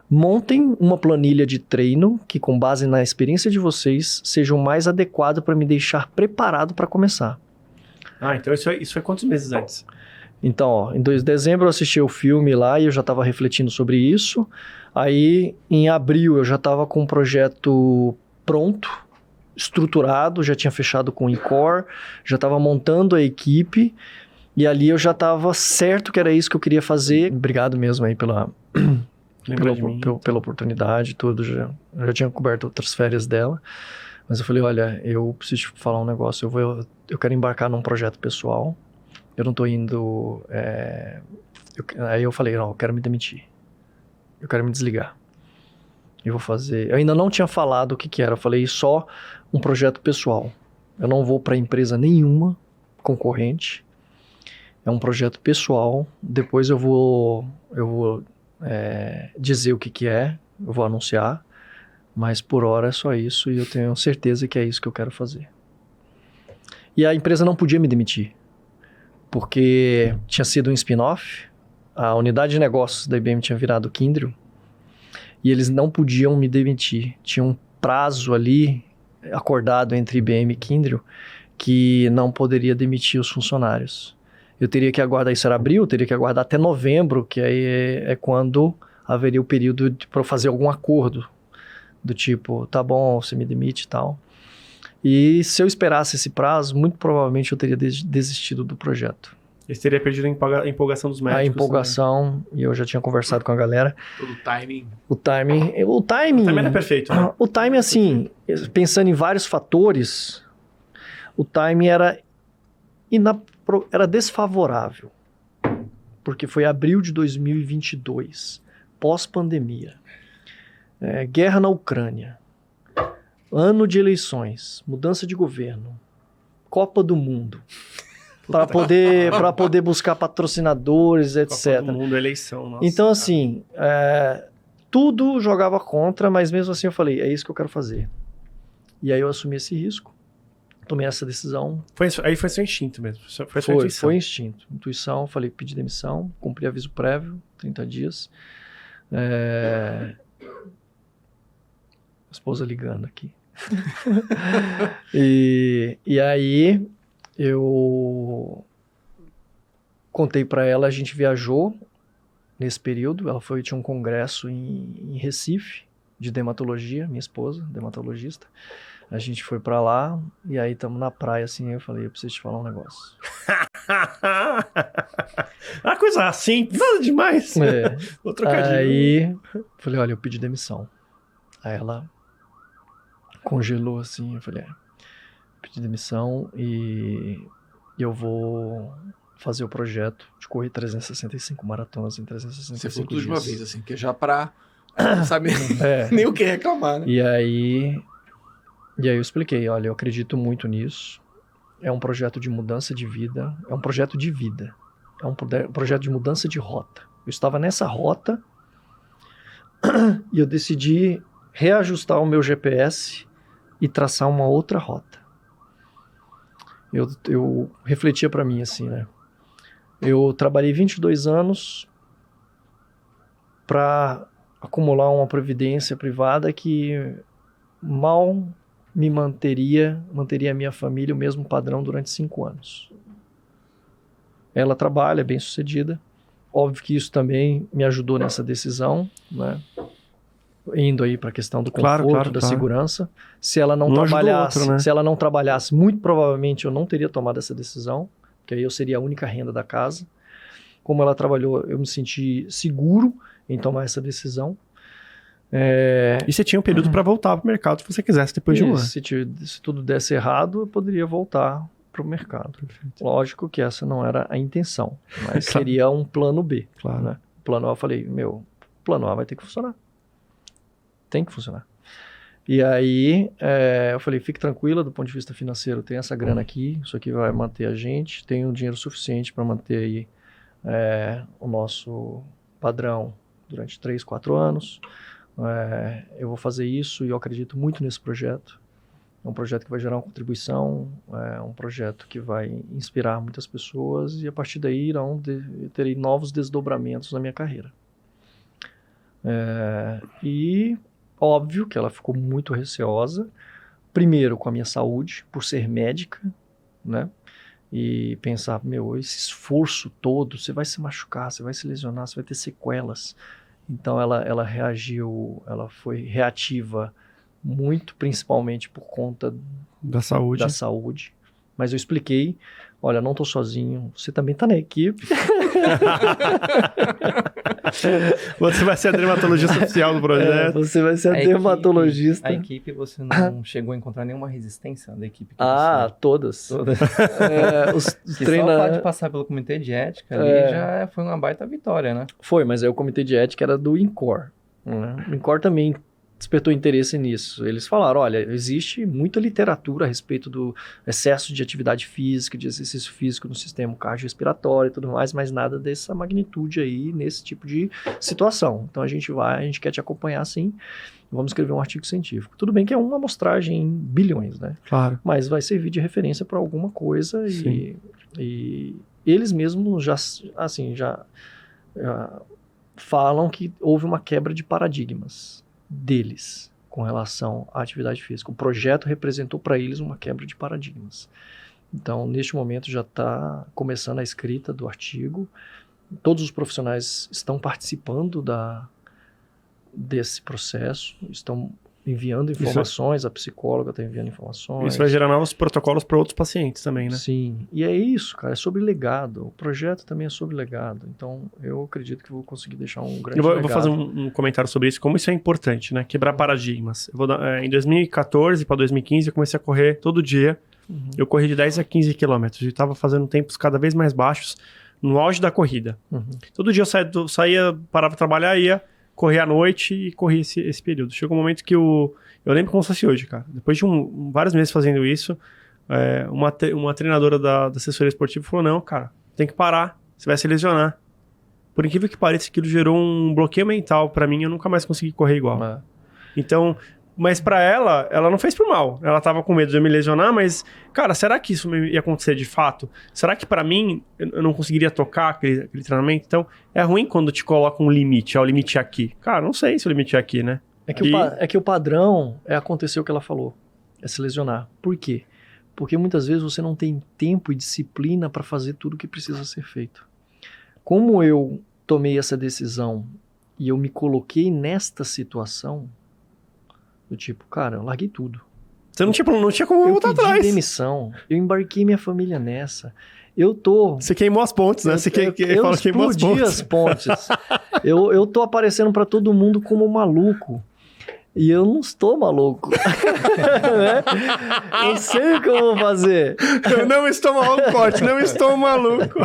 S2: Montem uma planilha de treino que, com base na experiência de vocês, seja o mais adequado para me deixar preparado para começar.
S1: Então isso foi quantos meses antes?
S2: Então, em 2 de dezembro eu assisti o filme lá e eu já estava refletindo sobre isso. Aí, em abril, eu já estava com um projeto pronto, estruturado, já tinha fechado com o INCOR, já estava montando a equipe e ali eu já estava certo que era isso que eu queria fazer. Obrigado mesmo aí pela oportunidade, tudo. Eu já tinha coberto outras férias dela, mas eu falei, olha, eu preciso te falar um negócio, eu quero embarcar num projeto pessoal. Eu não tô indo... Aí eu falei, não, eu quero me demitir. Eu quero me desligar. Eu vou fazer... Eu ainda não tinha falado o que era. Eu falei só um projeto pessoal. Eu não vou para empresa nenhuma concorrente. É um projeto pessoal. Depois eu vou dizer o que é. Eu vou anunciar. Mas por hora é só isso. E eu tenho certeza que é isso que eu quero fazer. E a empresa não podia me demitir. Porque tinha sido um spin-off, a unidade de negócios da IBM tinha virado Kyndryl, e eles não podiam me demitir. Tinha um prazo ali, acordado entre IBM e Kyndryl, que não poderia demitir os funcionários. Eu teria que aguardar, isso era abril, eu teria que aguardar até novembro, que aí é quando haveria o período para eu fazer algum acordo, do tipo, tá bom, você me demite e tal. E se eu esperasse esse prazo, muito provavelmente eu teria desistido do projeto.
S1: Você teria perdido a empolgação dos médicos.
S2: A empolgação, e eu já tinha conversado com a galera.
S4: Todo timing.
S2: O timing
S1: era perfeito, né?
S2: O timing, assim, pensando em vários fatores, o timing era desfavorável. Porque foi abril de 2022, pós-pandemia. Guerra na Ucrânia. Ano de eleições, mudança de governo, Copa do Mundo, para poder buscar patrocinadores, etc.
S1: Copa do Mundo, eleição, nossa.
S2: Então, assim, tudo jogava contra, mas mesmo assim eu falei, é isso que eu quero fazer. E aí eu assumi esse risco, tomei essa decisão.
S1: Aí foi seu instinto mesmo, foi sua intuição.
S2: Foi instinto, intuição, falei, pedi demissão, cumpri aviso prévio, 30 dias. Esposa ligando aqui. e aí eu contei para ela, a gente viajou nesse período, ela tinha um congresso em Recife de dermatologia, minha esposa, dermatologista. A gente foi para lá e aí estamos na praia assim, eu falei, eu preciso te falar um negócio.
S1: Uma coisa assim, nada demais. Vou trocar
S2: aí falei, olha, eu pedi demissão. Aí ela congelou assim, eu falei, pedi demissão e eu vou fazer o projeto de correr 365 maratonas em 365 dias.
S4: Você falou tudo de uma vez, assim, que já pra não saber nem o que reclamar, né?
S2: E aí eu expliquei, olha, eu acredito muito nisso, é um projeto de mudança de vida, é um projeto de vida, é um projeto de mudança de rota. Eu estava nessa rota e eu decidi reajustar o meu GPS e traçar uma outra rota. Eu refletia para mim assim, né? Eu trabalhei 22 anos para acumular uma previdência privada que mal me manteria a minha família o mesmo padrão durante 5 anos. Ela trabalha, é bem sucedida. Óbvio que isso também me ajudou nessa decisão, né? Indo aí para a questão do conforto, da segurança. Se ela não trabalhasse, outro, né? Se ela não trabalhasse, muito provavelmente eu não teria tomado essa decisão, porque aí eu seria a única renda da casa. Como ela trabalhou, eu me senti seguro em tomar essa decisão.
S1: E você tinha um período para voltar para o mercado se você quisesse depois de um ano.
S2: Se tudo desse errado, eu poderia voltar para o mercado. Perfeito. Lógico que essa não era a intenção, mas seria um plano B.
S1: Claro.
S2: Né? O plano A, eu falei, plano A vai ter que funcionar. Tem que funcionar. E aí, eu falei, fique tranquila do ponto de vista financeiro, tem essa grana aqui, isso aqui vai manter a gente, tem um dinheiro suficiente para manter aí o nosso padrão durante 3, 4 anos. Eu vou fazer isso e eu acredito muito nesse projeto. É um projeto que vai gerar uma contribuição, é um projeto que vai inspirar muitas pessoas e a partir daí terei novos desdobramentos na minha carreira. E óbvio que ela ficou muito receosa, primeiro com a minha saúde, por ser médica, né? E pensar, esse esforço todo, você vai se machucar, você vai se lesionar, você vai ter sequelas. Então ela reagiu, ela foi reativa muito, principalmente por conta
S1: da saúde.
S2: Mas eu expliquei, olha, não estou sozinho, você também está na equipe.
S1: Você vai ser a dermatologista oficial do projeto.
S2: Você vai ser a dermatologista.
S5: A equipe, você não chegou a encontrar nenhuma resistência da equipe?
S2: Todas.
S5: Só o fato de passar pelo comitê de ética ali já foi uma baita vitória, né?
S2: Foi, mas aí o comitê de ética era do INCOR. Né? O INCOR também despertou interesse nisso. Eles falaram, olha, existe muita literatura a respeito do excesso de atividade física, de exercício físico no sistema cardiorrespiratório e tudo mais, mas nada dessa magnitude aí, nesse tipo de situação. Então a gente quer te acompanhar sim, vamos escrever um artigo científico. Tudo bem que é uma amostragem em bilhões, né?
S1: Claro.
S2: Mas vai servir de referência para alguma coisa e eles mesmos já falam que houve uma quebra de paradigmas deles com relação à atividade física. O projeto representou para eles uma quebra de paradigmas. Então, neste momento já está começando a escrita do artigo. Todos os profissionais estão participando desse processo, estão enviando informações, a psicóloga está enviando informações.
S1: Isso vai gerar novos protocolos para outros pacientes também, né?
S2: Sim, e é isso, cara, é sobre legado. O projeto também é sobre legado. Então, eu acredito que vou conseguir deixar um grande legado.
S1: Eu vou fazer um comentário sobre isso, como isso é importante, né? Quebrar paradigmas. Em 2014 para 2015, eu comecei a correr todo dia. Uhum. Eu corri de 10 a 15 quilômetros e estava fazendo tempos cada vez mais baixos no auge da corrida. Uhum. Todo dia eu saía, parava de trabalhar, ia corri à noite e corri esse período. Chegou um momento que eu lembro como se fosse hoje, cara. Depois de vários meses fazendo isso, uma treinadora da assessoria esportiva falou, não, cara, tem que parar, você vai se lesionar. Por incrível que pareça, aquilo gerou um bloqueio mental pra mim, eu nunca mais consegui correr igual. Então, mas pra ela não fez por mal. Ela tava com medo de eu me lesionar, mas, cara, será que isso ia acontecer de fato? Será que pra mim, eu não conseguiria tocar aquele treinamento? Então, é ruim quando te coloca um limite, o limite é aqui. Cara, não sei se o limite é aqui, né?
S2: É que o padrão acontecer o que ela falou, é se lesionar. Por quê? Porque muitas vezes você não tem tempo e disciplina pra fazer tudo o que precisa ser feito. Como eu tomei essa decisão e eu me coloquei nesta situação, do tipo, cara, eu larguei tudo.
S1: Você não tinha como voltar atrás.
S2: Eu pedi demissão, eu embarquei minha família nessa.
S1: Você queimou as pontes, né?
S2: Eu explodi as pontes. eu tô aparecendo pra todo mundo como maluco. E eu não estou maluco. Né? Eu sei o que eu vou fazer.
S1: Eu não estou maluco, corte, não estou maluco.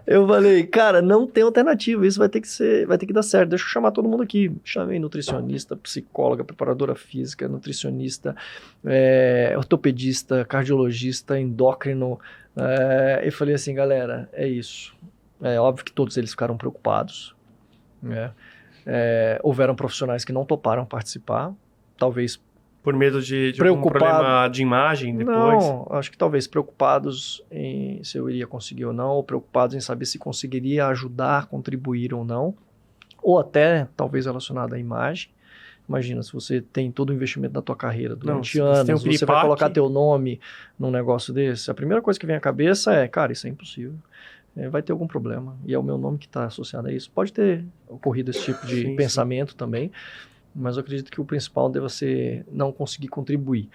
S2: Eu falei, cara, não tem alternativa, isso vai ter que dar certo. Deixa eu chamar todo mundo aqui. Chamei nutricionista, psicóloga, preparadora física, nutricionista, ortopedista, cardiologista, endócrino. E falei assim, galera, é isso. É óbvio que todos eles ficaram preocupados, né? Houveram profissionais que não toparam participar, talvez
S1: por medo de algum problema de imagem depois?
S2: Não, acho que talvez preocupados em se eu iria conseguir ou não, ou preocupados em saber se conseguiria ajudar, contribuir ou não, ou até talvez relacionado à imagem. Imagina, se você tem todo o investimento da tua carreira durante anos, você vai colocar teu nome num negócio desse, a primeira coisa que vem à cabeça é, cara, isso é impossível. Vai ter algum problema. E é o meu nome que está associado a isso. Pode ter ocorrido esse tipo de pensamento também, mas eu acredito que o principal deve ser não conseguir contribuir.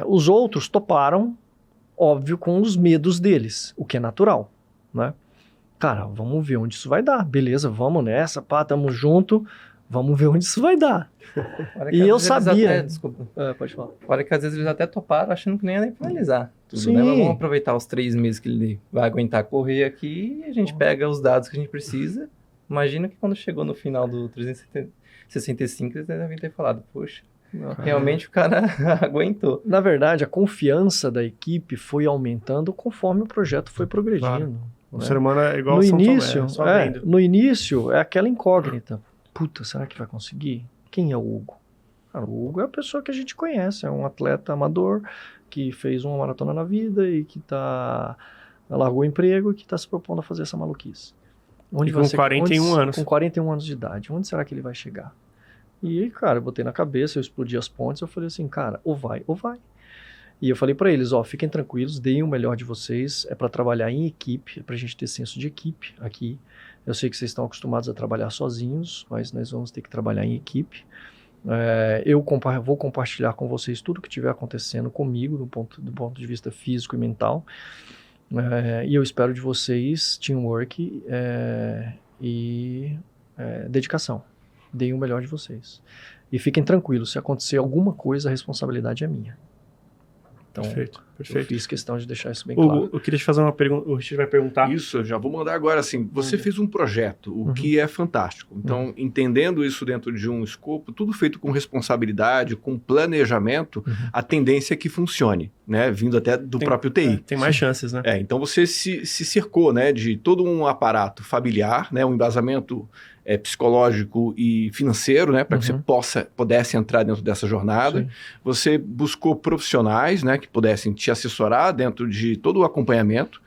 S2: Os outros toparam, óbvio, com os medos deles, o que é natural, né? Cara, vamos ver onde isso vai dar. Beleza, vamos nessa, tamo junto, vamos ver onde isso vai dar. E eu sabia...
S5: Desculpa.
S2: Pode falar.
S5: Olha que às vezes eles até toparam achando que nem ia nem finalizar.
S2: Sim.
S5: Né? Mas vamos aproveitar os 3 meses que ele vai aguentar correr aqui e a gente pega os dados que a gente precisa. Imagina que quando chegou no final do 365, eles devem ter falado, poxa, realmente o cara aguentou.
S2: Na verdade, a confiança da equipe foi aumentando conforme o projeto foi progredindo. Claro.
S1: O ser humano é igual
S2: no
S1: São
S2: início,
S1: Tomé,
S2: no início é aquela incógnita. Puta, será que vai conseguir? Quem é o Hugo? Cara, o Hugo é a pessoa que a gente conhece, é um atleta amador que fez uma maratona na vida e que largou o emprego e que está se propondo a fazer essa maluquice.
S1: Com 41 anos.
S2: Com 41 anos de idade. Onde será que ele vai chegar? E, cara, eu botei na cabeça, eu explodi as pontes, eu falei assim, cara, ou vai, ou vai. E eu falei para eles, fiquem tranquilos, deem o melhor de vocês, é para trabalhar em equipe, é pra gente ter senso de equipe aqui. Eu sei que vocês estão acostumados a trabalhar sozinhos, mas nós vamos ter que trabalhar em equipe. Eu vou compartilhar com vocês tudo que estiver acontecendo comigo, do ponto de vista físico e mental. E eu espero de vocês teamwork e dedicação. Deem o melhor de vocês. E fiquem tranquilos, se acontecer alguma coisa, a responsabilidade é minha. Então, perfeito. Eu fiz questão de deixar isso bem claro.
S1: Eu queria te fazer uma pergunta, o Richard vai perguntar.
S3: Isso, eu já vou mandar agora, assim, você fez um projeto, o que é fantástico. Então, entendendo isso dentro de um escopo, tudo feito com responsabilidade, com planejamento, a tendência é que funcione, né? Vindo até do próprio TI.
S1: Tem mais chances, né?
S3: Então, você se cercou, né, de todo um aparato familiar, né, um embasamento psicológico e financeiro, né, para que você pudesse entrar dentro dessa jornada. Sim. Você buscou profissionais, né, que pudessem te assessorar dentro de todo o acompanhamento.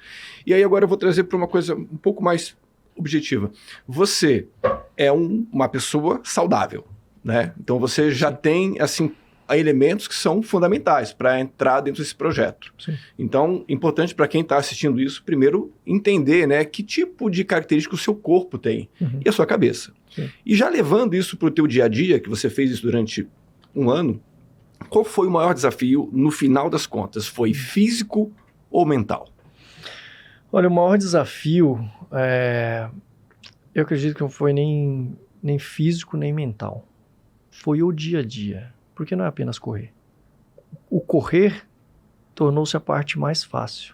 S3: E aí agora eu vou trazer para uma coisa um pouco mais objetiva. Você é uma pessoa saudável, né? Então você já tem, assim, elementos que são fundamentais para entrar dentro desse projeto. Sim. Então, importante para quem está assistindo isso, primeiro entender, né, que tipo de característica o seu corpo tem e a sua cabeça. Sim. E já levando isso para o teu dia a dia, que você fez isso durante um ano, qual foi o maior desafio no final das contas? Foi físico ou mental?
S2: Olha, o maior desafio, eu acredito que não foi nem físico nem mental. Foi o dia a dia. Porque não é apenas correr. O correr tornou-se a parte mais fácil.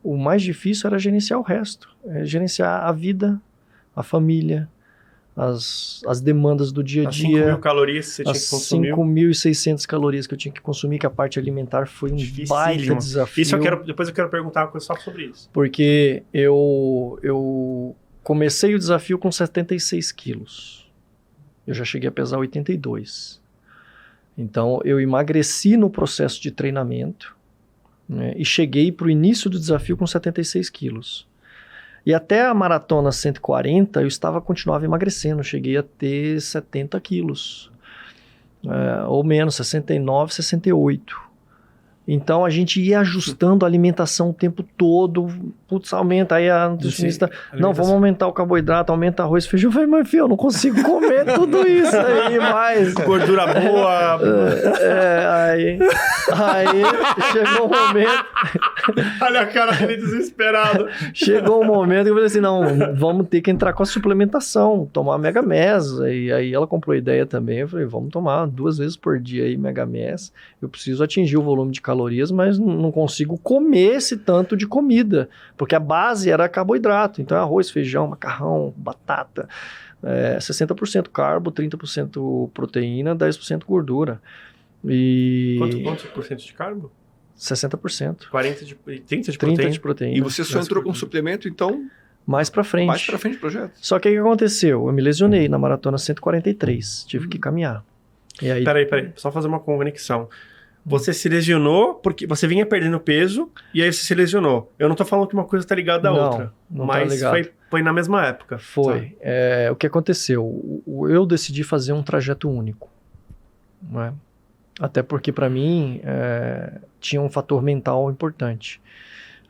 S2: O mais difícil era gerenciar o resto. Gerenciar a vida, a família, as demandas do dia a dia.
S1: As 5.000 calorias que você tinha que consumir.
S2: 5.600 calorias que eu tinha que consumir, que a parte alimentar foi um baita desafio.
S1: Isso depois eu quero perguntar uma coisa só sobre isso.
S2: Porque eu comecei o desafio com 76 quilos. Eu já cheguei a pesar 82. Então, eu emagreci no processo de treinamento, né, e cheguei para o início do desafio com 76 quilos. E até a maratona 140, continuava emagrecendo, cheguei a ter 70 quilos, ou menos, 69, 68. Então, a gente ia ajustando a alimentação o tempo todo. Putz, aumenta. Aí a nutricionista, não, vamos aumentar o carboidrato, aumenta arroz, feijão. Eu falei, mas filho, eu não consigo comer tudo isso aí mais.
S1: Gordura boa.
S2: Aí chegou um momento...
S1: Olha a cara dele desesperado.
S2: Chegou um momento que eu falei assim, não, vamos ter que entrar com a suplementação, tomar Mega Mass. E aí ela comprou a ideia também. Eu falei, vamos tomar 2 vezes por dia aí Mega Mass. Eu preciso atingir o volume de calorias, mas não consigo comer esse tanto de comida, porque a base era carboidrato, então arroz, feijão, macarrão, batata, 60% carbo, 30% proteína, 10% gordura. E...
S1: Quantos por cento de carbo?
S2: 60%.
S1: 30 de proteína?
S2: 30 de proteína.
S3: E você só entrou com suplemento, então...
S2: Mais pra frente.
S3: Mais pra frente do projeto.
S2: Só que o que aconteceu? Eu me lesionei na maratona 143, tive que caminhar. E aí...
S1: Peraí, só fazer uma conexão. Você se lesionou porque você vinha perdendo peso e aí você se lesionou. Eu não tô falando que uma coisa tá ligada à outra.
S2: Não
S1: mas
S2: tá ligado.
S1: Foi na mesma época.
S2: Foi. O que aconteceu? Eu decidi fazer um trajeto único. Né? Até porque, para mim, tinha um fator mental importante.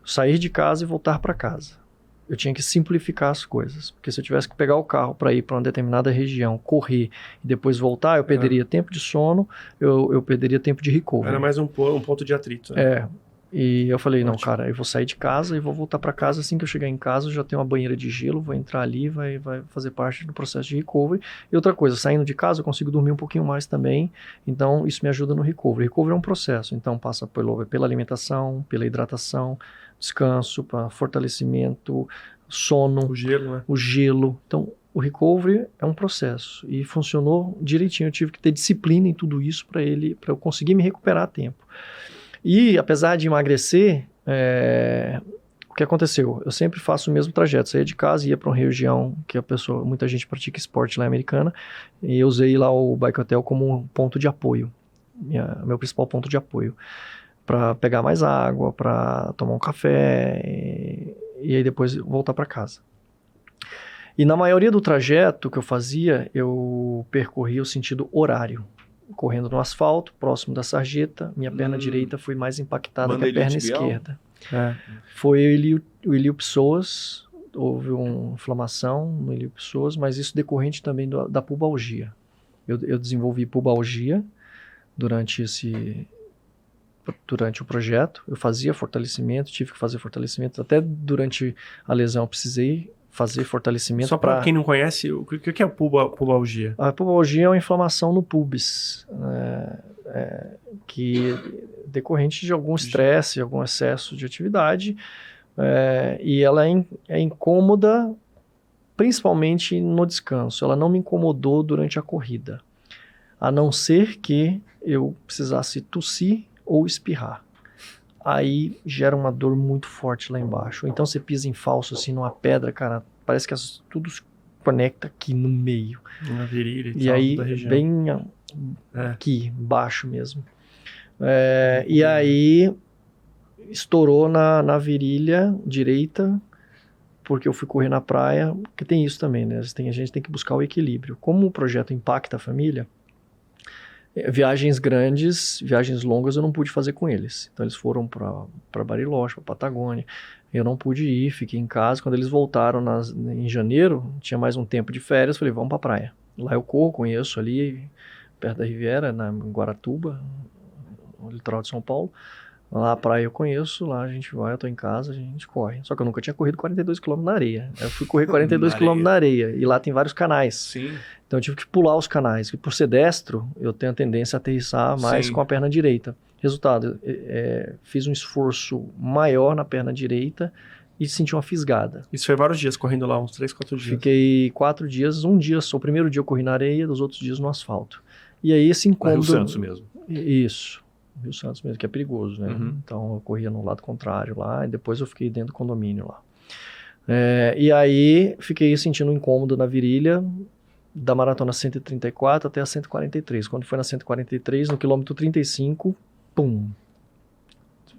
S2: Sair de casa e voltar para casa. Eu tinha que simplificar as coisas. Porque se eu tivesse que pegar o carro para ir para uma determinada região, correr e depois voltar, eu perderia tempo de sono, eu perderia tempo de recovery.
S1: Era mais um ponto de atrito. Né?
S2: E eu falei, não, cara, eu vou sair de casa e vou voltar para casa. Assim que eu chegar em casa, eu já tenho uma banheira de gelo, vou entrar ali, vai fazer parte do processo de recovery. E outra coisa, saindo de casa, eu consigo dormir um pouquinho mais também. Então, isso me ajuda no recovery. Recovery é um processo, então passa pela alimentação, pela hidratação, descanso, para fortalecimento, sono.
S1: O gelo, né?
S2: O gelo. Então, o recovery é um processo. E funcionou direitinho. Eu tive que ter disciplina em tudo isso para eu conseguir me recuperar a tempo. E, apesar de emagrecer, o que aconteceu? Eu sempre faço o mesmo trajeto. Saía de casa, ia para uma região que muita gente pratica esporte lá americana, e eu usei lá o Bike Hotel como um ponto de apoio, meu principal ponto de apoio, para pegar mais água, para tomar um café, e aí depois voltar para casa. E na maioria do trajeto que eu fazia, eu percorria o sentido horário. Correndo no asfalto, próximo da sarjeta, minha perna direita foi mais impactada que a perna esquerda. Foi o ilío psoas, houve uma inflamação no ilío psoas, mas isso decorrente também da pubalgia. Eu desenvolvi pubalgia durante o projeto, eu fazia fortalecimento, tive que fazer fortalecimento, até durante a lesão eu precisei fazer fortalecimento.
S1: Só para quem não conhece, o que é pubalgia?
S2: A pubalgia é uma inflamação no pubis, que decorrente de algum estresse, algum excesso de atividade, e ela é incômoda principalmente no descanso. Ela não me incomodou durante a corrida, a não ser que eu precisasse tossir ou espirrar. Aí gera uma dor muito forte lá embaixo. Ou então você pisa em falso, assim, numa pedra, cara, parece que tudo se conecta aqui no meio.
S1: Na virilha
S2: e aí,
S1: da região.
S2: Bem aqui, baixo mesmo. E aí, estourou na virilha direita, porque eu fui correr na praia, porque tem isso também, né? A gente tem que buscar o equilíbrio. Como o projeto impacta a família, viagens grandes, viagens longas eu não pude fazer com eles. Então eles foram para Bariloche, para Patagônia. Eu não pude ir, fiquei em casa. Quando eles voltaram em janeiro, tinha mais um tempo de férias, falei, vamos para a praia. Lá eu corro, conheço ali, perto da Riviera, em Guaratuba, no litoral de São Paulo. Lá a praia eu conheço, lá a gente vai, eu tô em casa, a gente corre. Só que eu nunca tinha corrido 42 km na areia. Eu fui correr 42 km na areia, e lá tem vários canais.
S3: Sim.
S2: Então eu tive que pular os canais. E por ser destro, eu tenho a tendência a aterrissar mais com a perna direita. Resultado, fiz um esforço maior na perna direita e senti uma fisgada.
S1: Isso foi vários dias, correndo lá, uns 3, 4 dias.
S2: Fiquei 4 dias, um dia só. O primeiro dia eu corri na areia, os outros dias no asfalto. E aí esse incômodo...
S3: Rio Santos mesmo.
S2: Isso. Rio Santos mesmo, que é perigoso, né?
S3: Uhum.
S2: Então eu corria no lado contrário lá e depois eu fiquei dentro do condomínio lá. E aí fiquei sentindo um incômodo na virilha da maratona 134 até a 143. Quando foi na 143, no quilômetro 35, pum!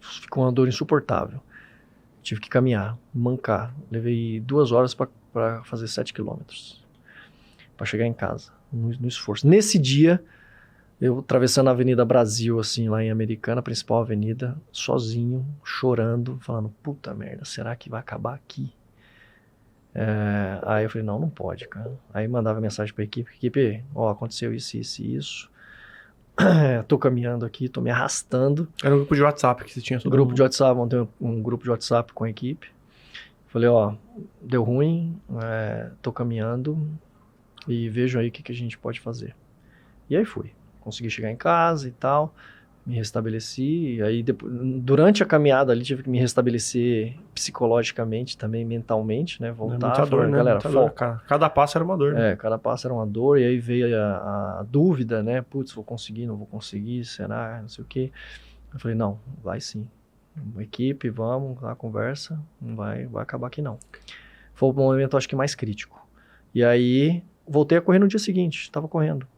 S2: Ficou uma dor insuportável. Tive que caminhar, mancar. Levei 2 horas para fazer 7 quilômetros. Para chegar em casa, no esforço. Nesse dia... Eu atravessando a Avenida Brasil, assim, lá em Americana, a principal avenida, sozinho, chorando, falando, puta merda, será que vai acabar aqui? Aí eu falei, não pode, cara. Aí mandava mensagem pra equipe, aconteceu isso, isso e isso. Tô caminhando aqui, tô me arrastando.
S1: Era um grupo de WhatsApp que você tinha?
S2: De WhatsApp, montei um grupo de WhatsApp com a equipe. Falei, deu ruim, tô caminhando e vejo aí o que a gente pode fazer. E aí fui. Consegui chegar em casa e tal, me restabeleci, e aí durante a caminhada ali tive que me restabelecer psicologicamente, também mentalmente, né, voltar,
S1: muita dor, né?
S2: Galera,
S1: muita dor. Cada passo era uma dor, né?
S2: Cada passo era uma dor, e aí veio a dúvida, né, putz, vou conseguir, não vou conseguir, será, não sei o quê. Eu falei, não, vai sim, equipe, vamos lá, conversa, não vai acabar aqui não. Foi o momento, acho que mais crítico. E aí, voltei a correr no dia seguinte, estava correndo.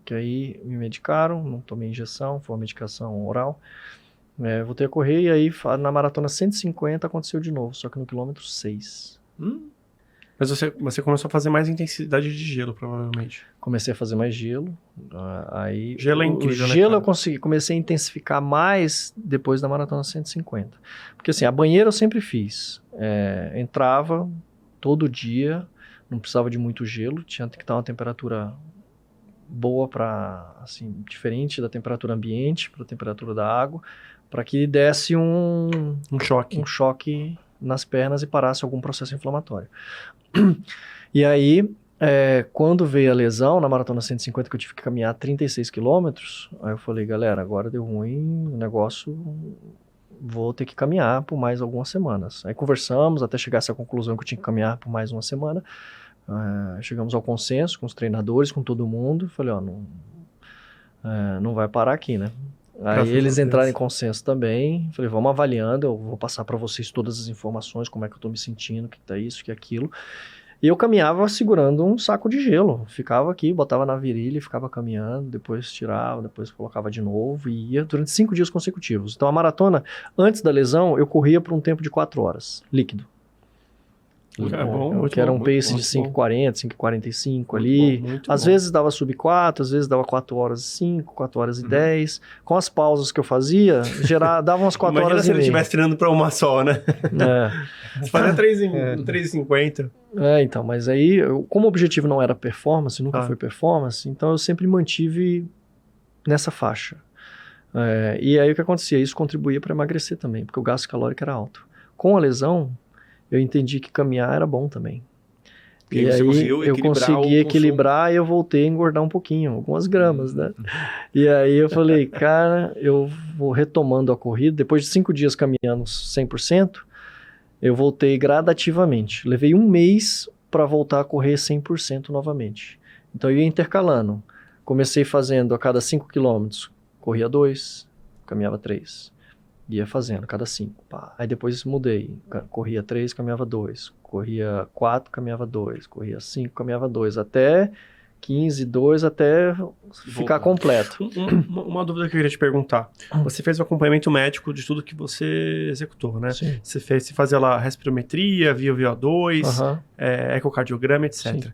S2: Que aí me medicaram, não tomei injeção, foi uma medicação oral. Voltei a correr e aí na maratona 150 aconteceu de novo, só que no quilômetro 6.
S1: Mas você começou a fazer mais intensidade de gelo, provavelmente.
S2: Comecei a fazer mais gelo. Aí
S1: Gelo é incrível,
S2: o
S1: né,
S2: gelo
S1: cara?
S2: eu comecei a intensificar mais depois da Maratona 150. Porque assim, a banheira eu sempre fiz. Entrava todo dia, não precisava de muito gelo, tinha que estar uma temperatura boa para, assim, diferente da temperatura ambiente, para a temperatura da água, para que desse um choque nas pernas e parasse algum processo inflamatório. E aí, quando veio a lesão, na Maratona 150, que eu tive que caminhar 36 quilômetros, aí eu falei, galera, agora deu ruim o negócio, vou ter que caminhar por mais algumas semanas. Aí conversamos até chegar a essa conclusão que eu tinha que caminhar por mais uma semana. Chegamos ao consenso com os treinadores, com todo mundo. Falei, não vai parar aqui, né? Aí eles entraram em consenso também. Falei, vamos avaliando, eu vou passar para vocês todas as informações, como é que eu tô me sentindo, que tá isso, que aquilo. E eu caminhava segurando um saco de gelo. Ficava aqui, botava na virilha e ficava caminhando, depois tirava, depois colocava de novo e ia durante 5 dias consecutivos. Então a maratona, antes da lesão, eu corria por um tempo de 4 horas, líquido. Que era um pace de 5,40, 5,45 ali. Às vezes dava sub 4, às vezes dava 4 horas e 5, 4 horas e 10. Com as pausas que eu fazia, dava umas 4 horas e meia.
S1: Imagina se ele estivesse treinando para uma só, né? Você fazia 3,50.
S2: Então, mas aí, como o objetivo não era performance, nunca foi performance, então eu sempre mantive nessa faixa. E aí o que acontecia? Isso contribuía para emagrecer também, porque o gasto calórico era alto. Com a lesão, eu entendi que caminhar era bom também. E aí eu consegui equilibrar e eu voltei a engordar um pouquinho, algumas gramas, né? E aí eu falei, cara, eu vou retomando a corrida. Depois de 5 dias caminhando 100%, eu voltei gradativamente. Levei 1 mês para voltar a correr 100% novamente. Então eu ia intercalando. Comecei fazendo a cada 5 quilômetros, corria 2, caminhava 3. Ia fazendo, cada 5. Aí depois mudei. Corria 3, caminhava 2. Corria 4, caminhava 2. Corria 5, caminhava 2. Até 15, 2, até ficar completo.
S1: Uma dúvida que eu queria te perguntar. Você fez o acompanhamento médico de tudo que você executou, né?
S2: Sim.
S1: Você fazia lá respirometria, via VO2, ecocardiograma, etc. Sim.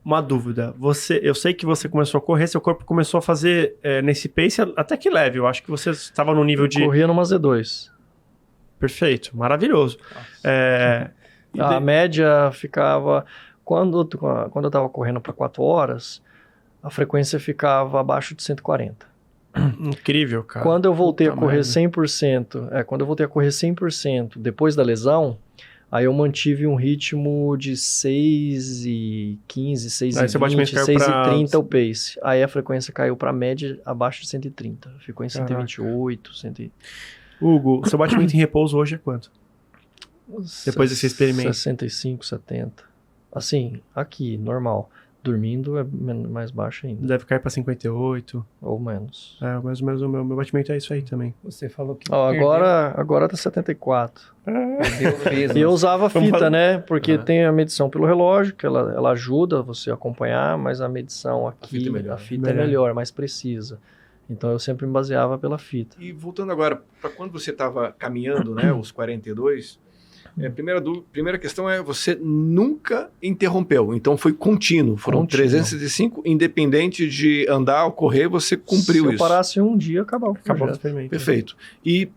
S1: Uma dúvida, eu sei que você começou a correr, seu corpo começou a fazer nesse pace até que leve, eu acho que você estava no nível de...
S2: Corria numa Z2.
S1: Perfeito, maravilhoso.
S2: A média ficava... Quando eu estava correndo para 4 horas, a frequência ficava abaixo de 140.
S1: Incrível, cara.
S2: Quando eu voltei a correr 100%, quando eu voltei a correr 100% depois da lesão, aí eu mantive um ritmo de 6,15, 6,20, 6,30 o pace. Aí a frequência caiu para a média abaixo de 130. Ficou em 128, 100...
S1: Hugo, seu batimento em repouso hoje é quanto? Depois desse experimento?
S2: 65, 70. Assim, aqui, normal. Dormindo é mais baixo ainda.
S1: Deve cair para 58.
S2: Ou menos.
S1: Mais ou menos o meu batimento é isso aí também.
S5: Você falou que...
S2: agora tá 74.
S5: Perdeu peso.
S2: E eu usava fita, né? Porque tem a medição pelo relógio, que ela ajuda você a acompanhar, mas a medição aqui, a fita é melhor, mais precisa. Então eu sempre me baseava pela fita.
S4: E voltando agora, para quando você estava caminhando, né, os 42... primeira questão é, você nunca interrompeu, então foi contínuo, foram 365, independente de andar ou correr, você cumpriu isso.
S2: Se eu parasse um dia, acabou o
S1: experimento.
S4: Perfeito. E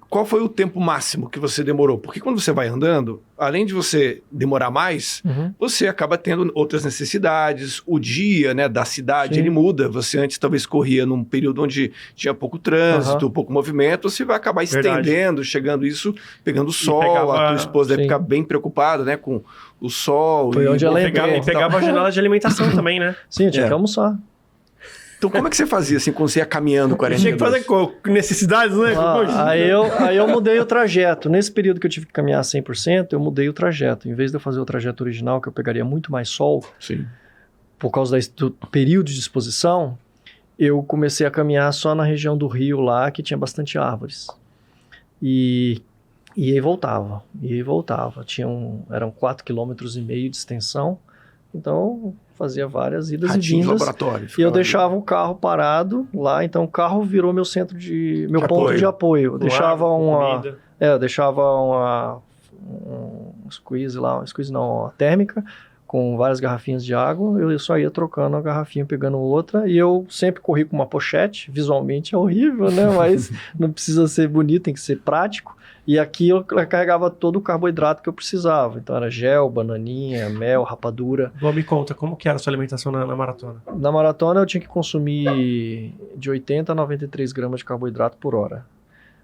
S4: qual foi o tempo máximo que você demorou? Porque quando você vai andando, além de você demorar mais, você acaba tendo outras necessidades, o dia, né, da cidade, ele muda. Você antes talvez corria num período onde tinha pouco trânsito, pouco movimento, você vai acabar estendendo, chegando isso, pegando sol, a tua esposa deve ficar bem preocupada, né, com o sol.
S2: Foi onde ela entrou.
S1: E pegava a janela de alimentação também, né?
S2: Sim, eu tinha que almoçar.
S4: Então, como é que você fazia, assim, quando você ia caminhando 42?
S1: Tinha que fazer com necessidades, né?
S2: Aí eu mudei o trajeto. Nesse período que eu tive que caminhar 100%, eu mudei o trajeto. Em vez de eu fazer o trajeto original, que eu pegaria muito mais sol, por causa do período de exposição, eu comecei a caminhar só na região do rio lá, que tinha bastante árvores. E aí voltava. Eram 4,5 km de extensão. Então, fazia várias idas e vindas.
S4: Laboratório,
S2: e eu deixava o carro parado lá, então o carro virou meu centro ponto de apoio. Eu deixava squeeze lá, squeeze não, térmica, com várias garrafinhas de água, eu só ia trocando a garrafinha, pegando outra, e eu sempre corri com uma pochete, visualmente é horrível, né, mas não precisa ser bonito, tem que ser prático, e aqui eu carregava todo o carboidrato que eu precisava, então era gel, bananinha, mel, rapadura.
S1: Bom, me conta, como que era a sua alimentação na maratona?
S2: Na maratona eu tinha que consumir de 80 a 93 gramas de carboidrato por hora.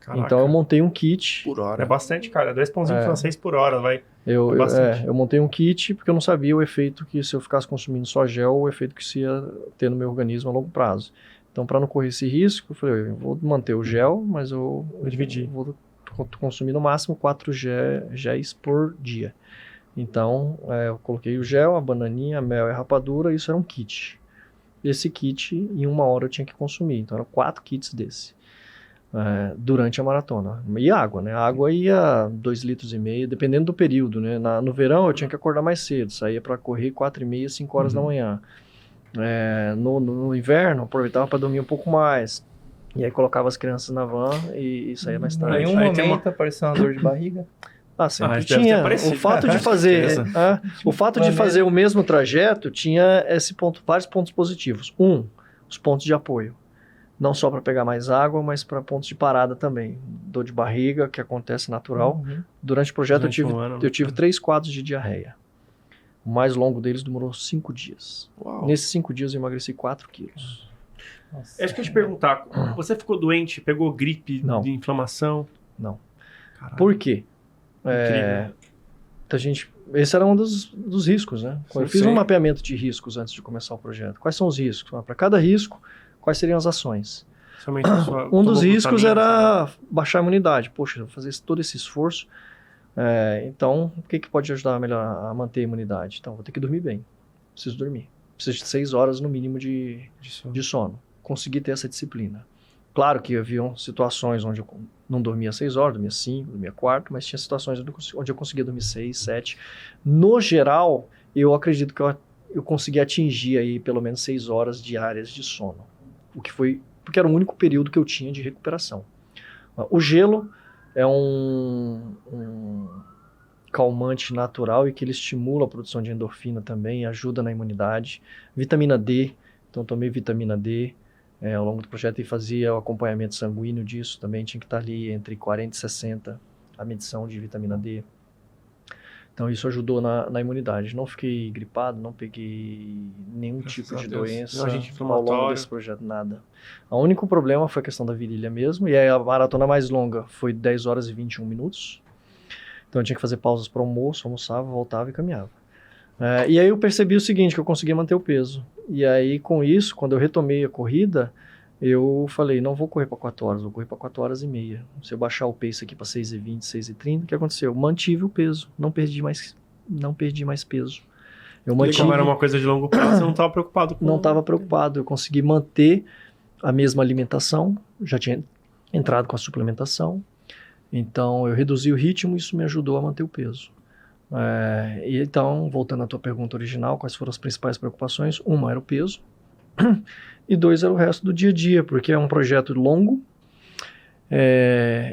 S1: Caraca.
S2: Então eu montei um kit.
S4: Por hora.
S1: É bastante, cara. 2 pãozinhos francês por hora, vai.
S2: Eu
S1: bastante.
S2: eu montei um kit porque eu não sabia o efeito que, se eu ficasse consumindo só gel, o efeito que isso ia ter no meu organismo a longo prazo. Então, para não correr esse risco, eu falei, eu vou manter o gel, mas eu
S1: Vou dividir.
S2: vou consumir no máximo 4 géis por dia. Então, eu coloquei o gel, a bananinha, a mel e a rapadura, isso era um kit. Esse kit, em 1 hora eu tinha que consumir. Então, eram 4 kits desse. Durante a maratona. E água, né? A água ia 2,5 litros, dependendo do período, né? No verão eu tinha que acordar mais cedo, saía para correr 4h30, 5 horas da manhã. No inverno, aproveitava para dormir um pouco mais. E aí colocava as crianças na van e saía mais
S5: Em
S2: tarde.
S5: nenhum momento apareceu uma dor de barriga.
S2: Sempre
S1: deve ter
S2: tinha.
S1: aparecido.
S2: O fato de fazer, o fato de fazer o mesmo trajeto tinha vários pontos positivos. Os pontos de apoio. Não só para pegar mais água, mas para pontos de parada também. Dor de barriga, que acontece natural. Durante o projeto eu tive 3 quadros de diarreia. O mais longo deles demorou 5 dias.
S4: Uau.
S2: Nesses 5 dias eu emagreci 4 quilos.
S5: Nossa.
S1: É isso que eu ia te perguntar. Você ficou doente? Pegou gripe
S2: Não.
S1: de inflamação?
S2: Não.
S1: Caralho.
S2: Por quê?
S1: Incrível.
S2: Esse era um dos riscos, né?
S4: Sim,
S2: Eu fiz
S4: sim.
S2: um mapeamento de riscos antes de começar o projeto. Quais são os riscos? Para cada risco, quais seriam as ações?
S1: Somente a sua-
S2: Um dos
S1: tomou
S2: riscos
S1: glutamina,
S2: era baixar a imunidade. Poxa, eu vou fazer todo esse esforço. Então, o que pode ajudar a manter a imunidade? Então, vou ter que dormir bem. Preciso dormir. Preciso de 6 horas no mínimo de sono. Consegui ter essa disciplina. Claro que haviam situações onde eu não dormia 6 horas, dormia 5, dormia 4, mas tinha situações onde eu conseguia dormir 6, 7. No geral, eu acredito que eu consegui atingir aí pelo menos 6 horas diárias de sono. Porque era o único período que eu tinha de recuperação. O gelo é um calmante natural e que ele estimula a produção de endorfina também, ajuda na imunidade. Vitamina D, então tomei vitamina D ao longo do projeto e fazia o acompanhamento sanguíneo disso, também tinha que estar ali entre 40 e 60 a medição de vitamina D. Então isso ajudou na imunidade. Não fiquei gripado, não peguei nenhum
S1: Graças
S2: tipo
S1: a
S2: de
S1: Deus.
S2: doença
S1: Não, agente
S2: ao
S1: inflamatório.
S2: longo desse projeto, nada. O único problema foi a questão da virilha mesmo, e aí a maratona mais longa foi 10 horas e 21 minutos. Então eu tinha que fazer pausas para almoço, almoçava, voltava e caminhava. E aí eu percebi o seguinte, que eu conseguia manter o peso. E aí com isso, quando eu retomei a corrida, eu falei, não vou correr para 4 horas, vou correr para 4 horas e meia. Se eu baixar o pace aqui para 6h20, 6h30, o que aconteceu? Eu mantive o peso, não perdi mais peso. Eu mantive,
S1: Como era uma coisa de longo prazo, você não estava preocupado com...
S2: não estava preocupado, eu consegui manter a mesma alimentação, já tinha entrado com a suplementação, então eu reduzi o ritmo e isso me ajudou a manter o peso. E então, voltando à tua pergunta original, quais foram as principais preocupações? 1 era o peso, e 2 era o resto do dia a dia, porque é um projeto longo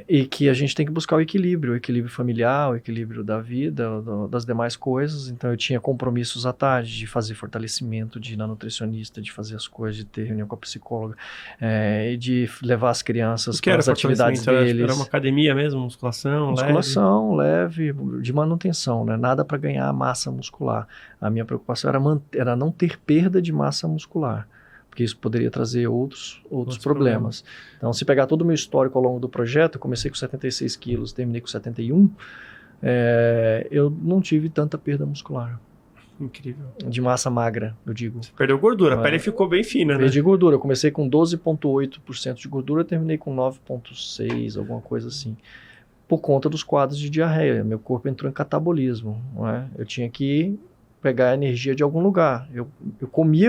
S2: e que a gente tem que buscar o equilíbrio familiar, o equilíbrio da vida, das demais coisas. Então eu tinha compromissos à tarde de fazer fortalecimento, de ir na nutricionista, de fazer as coisas, de ter reunião com a psicóloga, e de levar as crianças para as atividades deles.
S1: Era uma academia mesmo, musculação
S2: leve, de manutenção, né? Nada para ganhar massa muscular. A minha preocupação era não ter perda de massa muscular, porque isso poderia trazer outros problemas. Então, se pegar todo o meu histórico ao longo do projeto, eu comecei com 76 quilos, terminei com 71, eu não tive tanta perda muscular.
S1: Incrível.
S2: De massa magra, eu digo.
S1: Você perdeu gordura, a pele ficou bem fina, né?
S2: Perdi gordura, eu comecei com 12,8% de gordura, terminei com 9,6%, alguma coisa assim. Por conta dos quadros de diarreia, meu corpo entrou em catabolismo, não é? Eu tinha que pegar energia de algum lugar. Eu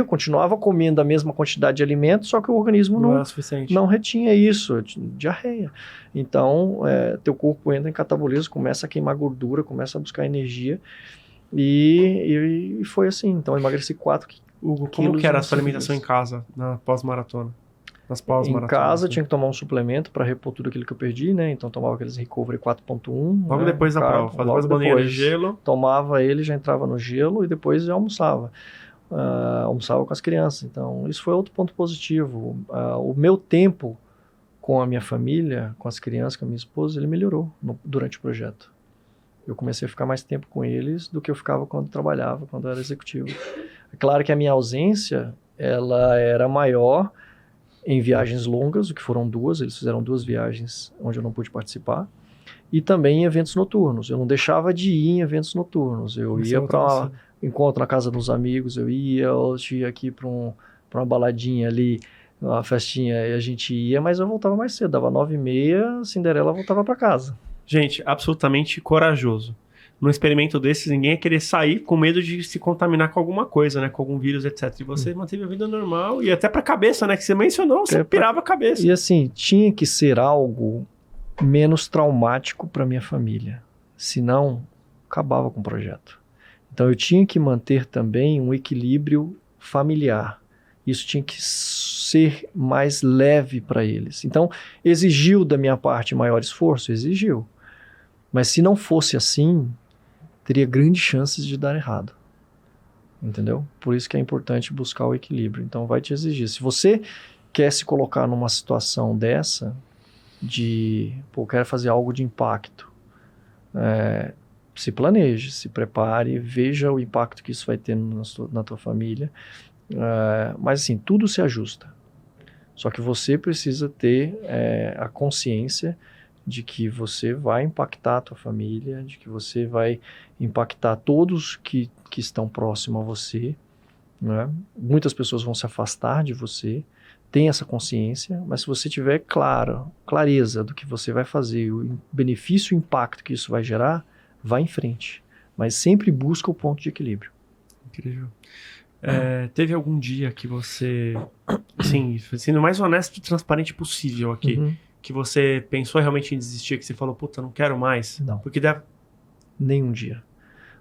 S2: continuava comendo a mesma quantidade de alimentos, só que o organismo
S1: Não era suficiente.
S2: não retinha isso, diarreia. Então, teu corpo entra em catabolismo, começa a queimar gordura, começa a buscar energia, e foi assim. Então, eu emagreci 4 quilos.
S1: Hugo, como que era a sua
S2: em 5
S1: alimentação em
S2: dias.
S1: casa, na pós-maratona? Nas
S2: Em
S1: pós-maratonas.
S2: casa
S1: né?
S2: tinha que tomar um suplemento para repor tudo aquilo que eu perdi, né? Então tomava aqueles Recovery 4.1.
S1: Logo
S2: né?
S1: depois da prova, fazia
S2: logo
S1: umas bolinhas de
S2: depois.
S1: gelo.
S2: Tomava ele, já entrava no gelo e depois eu almoçava. Almoçava com as crianças. Então isso foi outro ponto positivo. O meu tempo com a minha família, com as crianças, com a minha esposa, ele melhorou durante o projeto. Eu comecei a ficar mais tempo com eles do que eu ficava quando trabalhava, quando eu era executivo. É claro que a minha ausência, ela era maior em viagens longas, o que foram 2, eles fizeram 2 viagens onde eu não pude participar, e também em eventos noturnos. Eu não deixava de ir em eventos noturnos. Eu ia para um encontro na casa dos amigos, eu ia aqui para uma baladinha ali, uma festinha, e a gente ia, mas eu voltava mais cedo, dava 9h30, Cinderela voltava para casa.
S1: Gente, absolutamente corajoso. Num experimento desses, ninguém ia querer sair com medo de se contaminar com alguma coisa, né? Com algum vírus, etc. E você manteve a vida normal e até pra cabeça, né? Que você mencionou, você pirava a cabeça.
S2: E assim, tinha que ser algo menos traumático para minha família. Senão, acabava com o projeto. Então, eu tinha que manter também um equilíbrio familiar. Isso tinha que ser mais leve para eles. Então, exigiu da minha parte maior esforço? Exigiu. Mas se não fosse assim, teria grandes chances de dar errado. Entendeu? Por isso que é importante buscar o equilíbrio. Então, vai te exigir. Se você quer se colocar numa situação dessa, quero fazer algo de impacto, se planeje, se prepare, veja o impacto que isso vai ter na tua família. Mas assim, tudo se ajusta. Só que você precisa ter a consciência de que você vai impactar a tua família, de que você vai impactar todos que estão próximos a você, né? Muitas pessoas vão se afastar de você, tem essa consciência, mas se você tiver clareza do que você vai fazer, o benefício e o impacto que isso vai gerar, vá em frente. Mas sempre busca o ponto de equilíbrio.
S1: Incrível. Teve algum dia que você, assim, sendo o mais honesto e transparente possível aqui, que você pensou realmente em desistir, que você falou, puta, não quero mais?
S2: Não.
S1: Porque deve...
S2: Nenhum dia.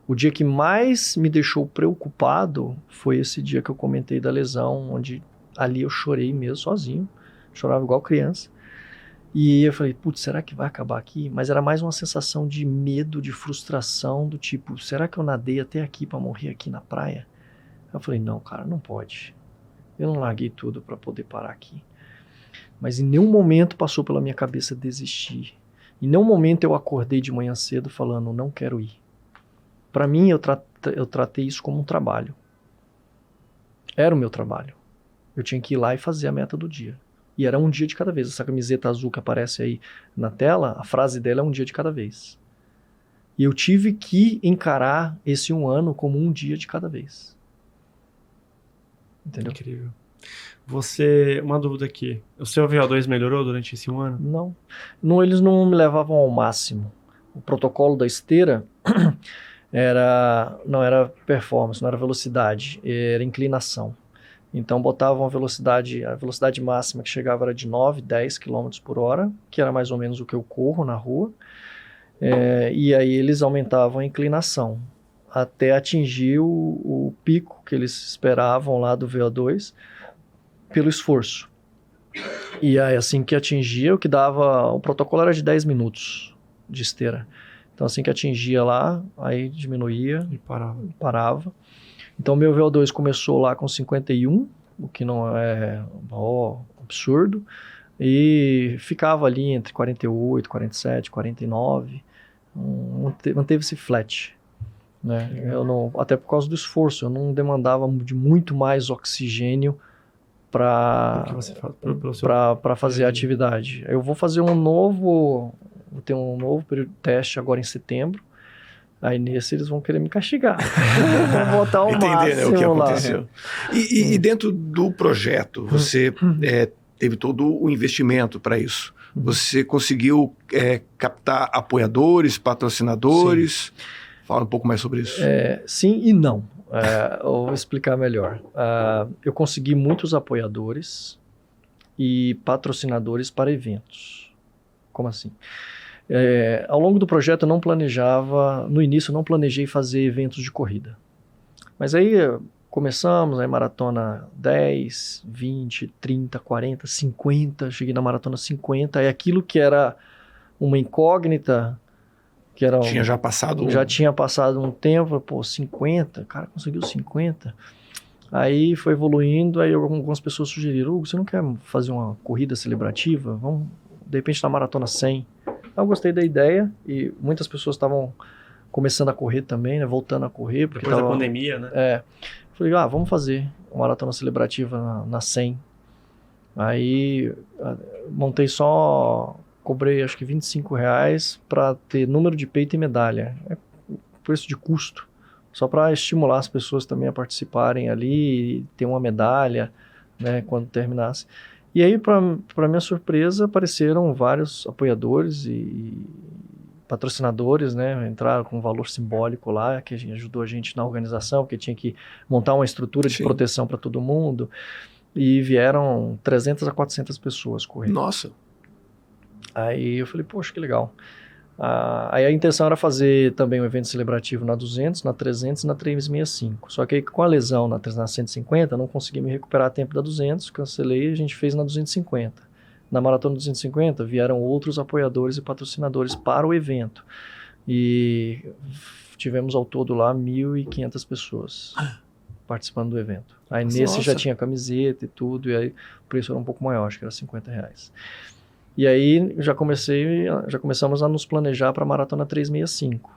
S2: O dia que mais me deixou preocupado foi esse dia que eu comentei da lesão, onde ali eu chorei mesmo, sozinho. Chorava igual criança. E eu falei, putz, será que vai acabar aqui? Mas era mais uma sensação de medo, de frustração, do tipo, será que eu nadei até aqui para morrer aqui na praia? Eu falei, não, cara, não pode. Eu não larguei tudo para poder parar aqui. Mas em nenhum momento passou pela minha cabeça desistir. Em nenhum momento eu acordei de manhã cedo falando, não quero ir. Para mim, eu tratei isso como um trabalho. Era o meu trabalho. Eu tinha que ir lá e fazer a meta do dia. E era um dia de cada vez. Essa camiseta azul que aparece aí na tela, a frase dela é um dia de cada vez. E eu tive que encarar esse 1 ano como um dia de cada vez. Entendeu?
S1: Incrível. Uma dúvida aqui. O seu VO2 melhorou durante esse 1 ano?
S2: Não, eles não me levavam ao máximo. O protocolo da esteira não era performance, não era velocidade, era inclinação. Então botavam a velocidade máxima que chegava era de 9, 10 km por hora, que era mais ou menos o que eu corro na rua. E aí eles aumentavam a inclinação até atingir o pico que eles esperavam lá do VO2 pelo esforço. E aí assim que atingia, o protocolo era de 10 minutos de esteira. Então assim que atingia lá, aí diminuía
S1: E
S2: parava. Então meu VO2 começou lá com 51, o que não é absurdo, e ficava ali entre 48, 47, 49, manteve-se flat. Né? Até por causa do esforço, eu não demandava de muito mais oxigênio para fazer a atividade. Eu vou fazer vou ter um novo período de teste agora em setembro. Aí nesse eles vão querer me castigar. Vou botar o máximo,
S4: né, o que aconteceu. E dentro do projeto, você teve todo o investimento para isso. Você conseguiu captar apoiadores, patrocinadores? Sim. Fala um pouco mais sobre isso.
S2: Sim e não. Eu vou explicar melhor. Eu consegui muitos apoiadores e patrocinadores para eventos. Como assim? Ao longo do projeto no início eu não planejei fazer eventos de corrida. Mas aí, começamos, aí maratona 10, 20, 30, 40, 50, cheguei na maratona 50, aí aquilo que era uma incógnita, que era
S4: Tinha já passado?
S2: Já tinha passado um tempo, pô, 50, o cara conseguiu 50. Aí foi evoluindo, aí algumas pessoas sugeriram, Hugo, você não quer fazer uma corrida celebrativa? Vamos, de repente, na maratona 100. Eu gostei da ideia e muitas pessoas estavam começando a correr também, né, voltando a correr. Porque
S1: depois da pandemia, né?
S2: É. Falei, vamos fazer uma maratona celebrativa na 100. Aí montei cobrei acho que R$25 para ter número de peito e medalha. É preço de custo. Só para estimular as pessoas também a participarem ali e ter uma medalha, né, quando terminasse. E aí, para minha surpresa, apareceram vários apoiadores e patrocinadores, né, entraram com um valor simbólico lá, que ajudou a gente na organização, porque tinha que montar uma estrutura de proteção para todo mundo. E vieram 300 a 400 pessoas correndo.
S4: Nossa!
S2: Aí eu falei, poxa, que legal. Aí a intenção era fazer também um evento celebrativo na 200, na 300 e na 365. Só que aí com a lesão na 150, eu não consegui me recuperar a tempo da 200, cancelei e a gente fez na 250. Na maratona 250 vieram outros apoiadores e patrocinadores para o evento. E tivemos ao todo lá 1.500 pessoas participando do evento. Aí nesse já tinha camiseta e tudo, e aí o preço era um pouco maior, acho que era R$50. E aí já começamos a nos planejar para a maratona 365.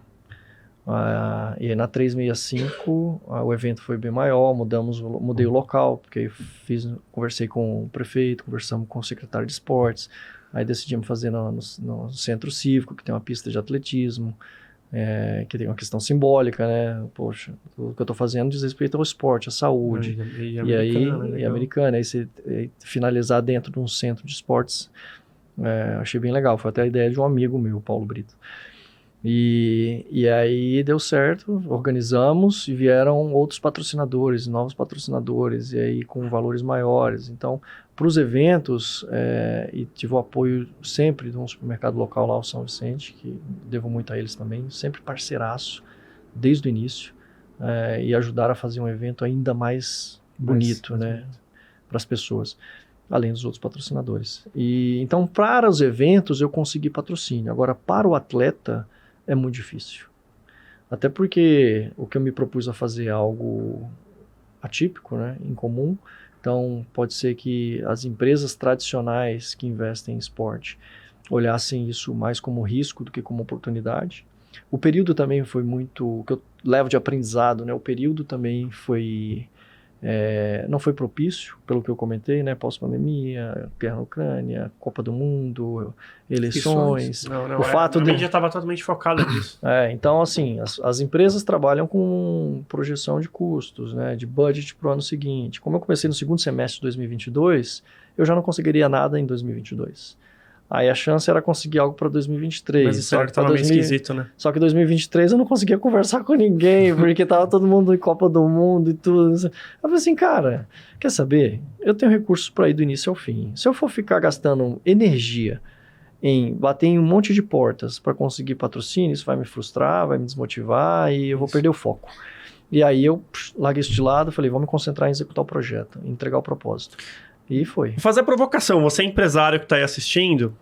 S2: E aí na 365 o evento foi bem maior, mudei o local, porque conversei com o prefeito, conversamos com o secretário de esportes, aí decidimos fazer no centro cívico, que tem uma pista de atletismo, que tem uma questão simbólica, né? Poxa, o que eu estou fazendo diz respeito ao esporte, à saúde. E americana, aí você finalizar dentro de um centro de esportes. Achei bem legal, foi até a ideia de um amigo meu, Paulo Brito. E aí deu certo, organizamos e vieram outros patrocinadores, novos patrocinadores, e aí com valores maiores. Então, para os eventos, e tive o apoio sempre de um supermercado local lá, o São Vicente, que devo muito a eles também, sempre parceiraço, desde o início, e ajudaram a fazer um evento ainda mais bonito, né, para as pessoas. Além dos outros patrocinadores. Então, para os eventos, eu consegui patrocínio. Agora, para o atleta, é muito difícil. Até porque o que eu me propus a fazer é algo atípico, né, incomum. Então, pode ser que as empresas tradicionais que investem em esporte olhassem isso mais como risco do que como oportunidade. O período também foi o que eu levo de aprendizado, né, o período também não foi propício, pelo que eu comentei, né? Pós-pandemia, guerra na Ucrânia, Copa do Mundo, eleições.
S1: O fato de já estava totalmente focado nisso.
S2: Então, assim, as empresas trabalham com projeção de custos, né? De budget para o ano seguinte. Como eu comecei no segundo semestre de 2022, eu já não conseguiria nada em 2022. Aí a chance era conseguir algo para 2023.
S1: Mas isso estava meio esquisito, né?
S2: Só que 2023 eu não conseguia conversar com ninguém, porque tava todo mundo em Copa do Mundo e tudo. Eu falei assim, cara, quer saber? Eu tenho recursos para ir do início ao fim. Se eu for ficar gastando energia em bater em um monte de portas para conseguir patrocínio, isso vai me frustrar, vai me desmotivar e eu vou perder o foco. E aí eu larguei isso de lado, falei, vamos me concentrar em executar o projeto, em entregar o propósito. E foi.
S1: Vou fazer a provocação. Você é empresário que está aí assistindo,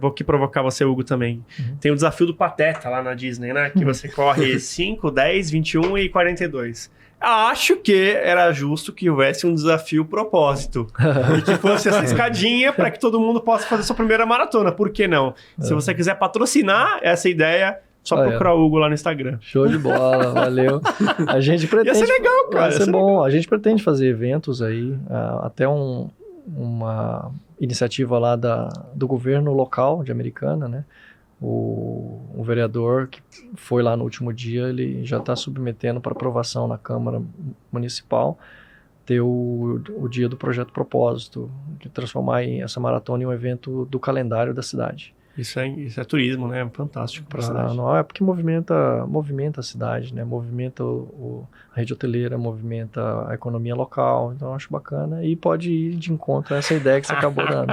S1: vou aqui provocar você, Hugo, também. Tem o desafio do Pateta lá na Disney, né? Que você corre 5, 10, 21 e 42. Acho que era justo que houvesse um desafio propósito. E que fosse essa escadinha para que todo mundo possa fazer sua primeira maratona. Por que não? Se você quiser patrocinar essa ideia, só procurar o Hugo lá no Instagram.
S2: Show de bola, valeu. A gente pretende...
S1: Ia ser legal, cara.
S2: Ia ser bom. Legal. A gente pretende fazer eventos aí, até uma iniciativa lá do governo local de Americana, né? O vereador que foi lá no último dia, ele já está submetendo para aprovação na Câmara Municipal ter o dia do Projeto Propósito, de transformar essa maratona em um evento do calendário da cidade.
S1: Isso é turismo, né? Fantástico para a cidade.
S2: Não, é porque movimenta a cidade, né? Movimenta a rede hoteleira, movimenta a economia local. Então, eu acho bacana e pode ir de encontro a essa ideia que você acabou dando.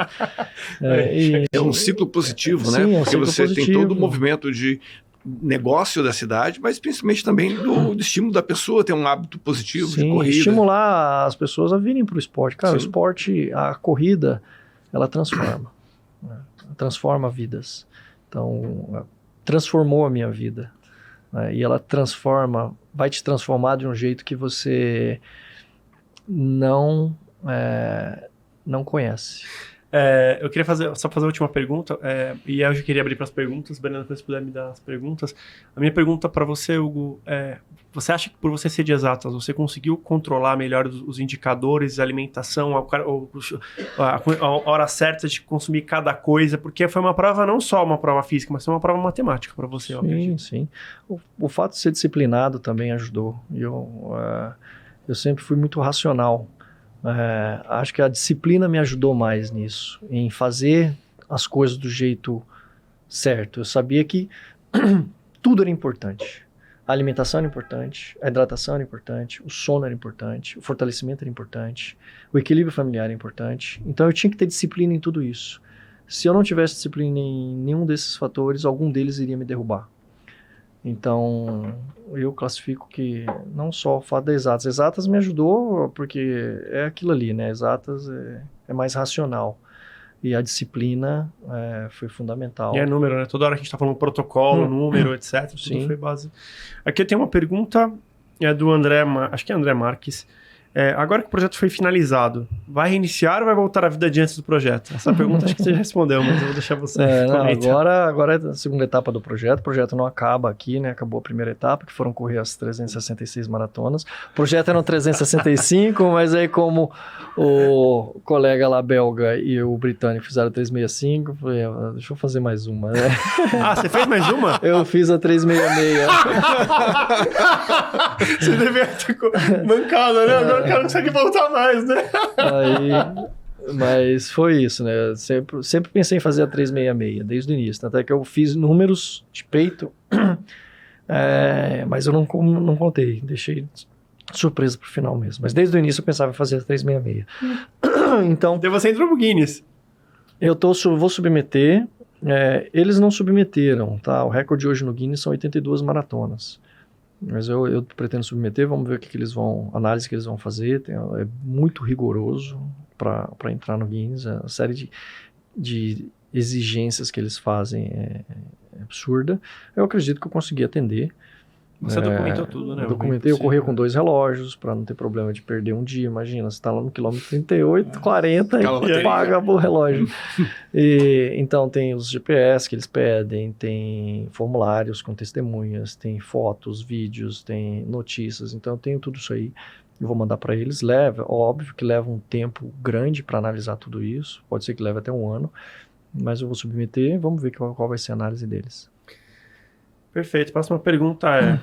S4: É um ciclo positivo, né?
S2: Sim,
S4: porque você tem todo o movimento de negócio da cidade, mas principalmente também do estímulo da pessoa ter um hábito positivo de corrida.
S2: Estimular as pessoas a virem para o esporte. Cara, o
S4: Sim.
S2: esporte, a corrida, ela transforma. Né? Transforma vidas. Então, transformou a minha vida. Né? E ela vai te transformar de um jeito que você não conhece.
S1: Eu queria só fazer a última pergunta, e eu já queria abrir para as perguntas. Breno, depois se puder me dar as perguntas. A minha pergunta para você, Hugo, você acha que por você ser de exatas, você conseguiu controlar melhor os indicadores, a alimentação, a hora certa de consumir cada coisa? Porque foi uma prova, não só uma prova física, mas foi uma prova matemática para você, eu acredito.
S2: Sim. O fato de ser disciplinado também ajudou. Eu sempre fui muito racional. Acho que a disciplina me ajudou mais nisso, em fazer as coisas do jeito certo. Eu sabia que tudo era importante. A alimentação era importante, a hidratação era importante, o sono era importante, o fortalecimento era importante, o equilíbrio familiar era importante. Então eu tinha que ter disciplina em tudo isso. Se eu não tivesse disciplina em nenhum desses fatores, algum deles iria me derrubar. Então, eu classifico que não só o fato das exatas. Exatas me ajudou porque é aquilo ali, né? Exatas é mais racional. E a disciplina foi fundamental.
S1: E é número, né? Toda hora a gente está falando protocolo, número, etc. Tudo
S2: Sim.
S1: foi base. Aqui tem uma pergunta do André, acho que é André Marques. Agora que o projeto foi finalizado, vai reiniciar ou vai voltar à vida de antes do projeto? Essa pergunta acho que você já respondeu, mas eu vou deixar você comentar.
S2: Agora é a segunda etapa do projeto. O projeto não acaba aqui, né? Acabou a primeira etapa, que foram correr as 366 maratonas. O projeto eram 365, mas aí como o colega lá belga e o britânico fizeram 365, eu falei, deixa eu fazer mais uma, né?
S1: Você fez mais uma?
S2: Eu fiz a 366.
S1: Você devia ter mancado, né? Agora o cara não consegue voltar mais, né?
S2: Mas foi isso, né? Eu sempre pensei em fazer a 366, desde o início. Até que eu fiz números de peito, mas eu não contei. Deixei surpresa pro final mesmo. Mas desde o início eu pensava em fazer a 366. Então...
S1: Daí você entrou pro Guinness.
S2: Vou submeter. Eles não submeteram, tá? O recorde hoje no Guinness são 82 maratonas. Mas eu pretendo submeter, vamos ver análise que eles vão fazer. É muito rigoroso para entrar no Guinness. A série de exigências que eles fazem é absurda. Eu acredito que eu consegui atender.
S1: Você documentou tudo, né?
S2: Eu corri com 2 relógios para não ter problema de perder um dia. Imagina, você está lá no quilômetro 38, 40 e paga o relógio. Então tem os GPS que eles pedem, tem formulários com testemunhas, tem fotos, vídeos, tem notícias. Então eu tenho tudo isso aí. Eu vou mandar para eles. Óbvio que leva um tempo grande para analisar tudo isso. Pode ser que leve até um ano. Mas eu vou submeter e vamos ver qual vai ser a análise deles.
S1: Perfeito. Próxima pergunta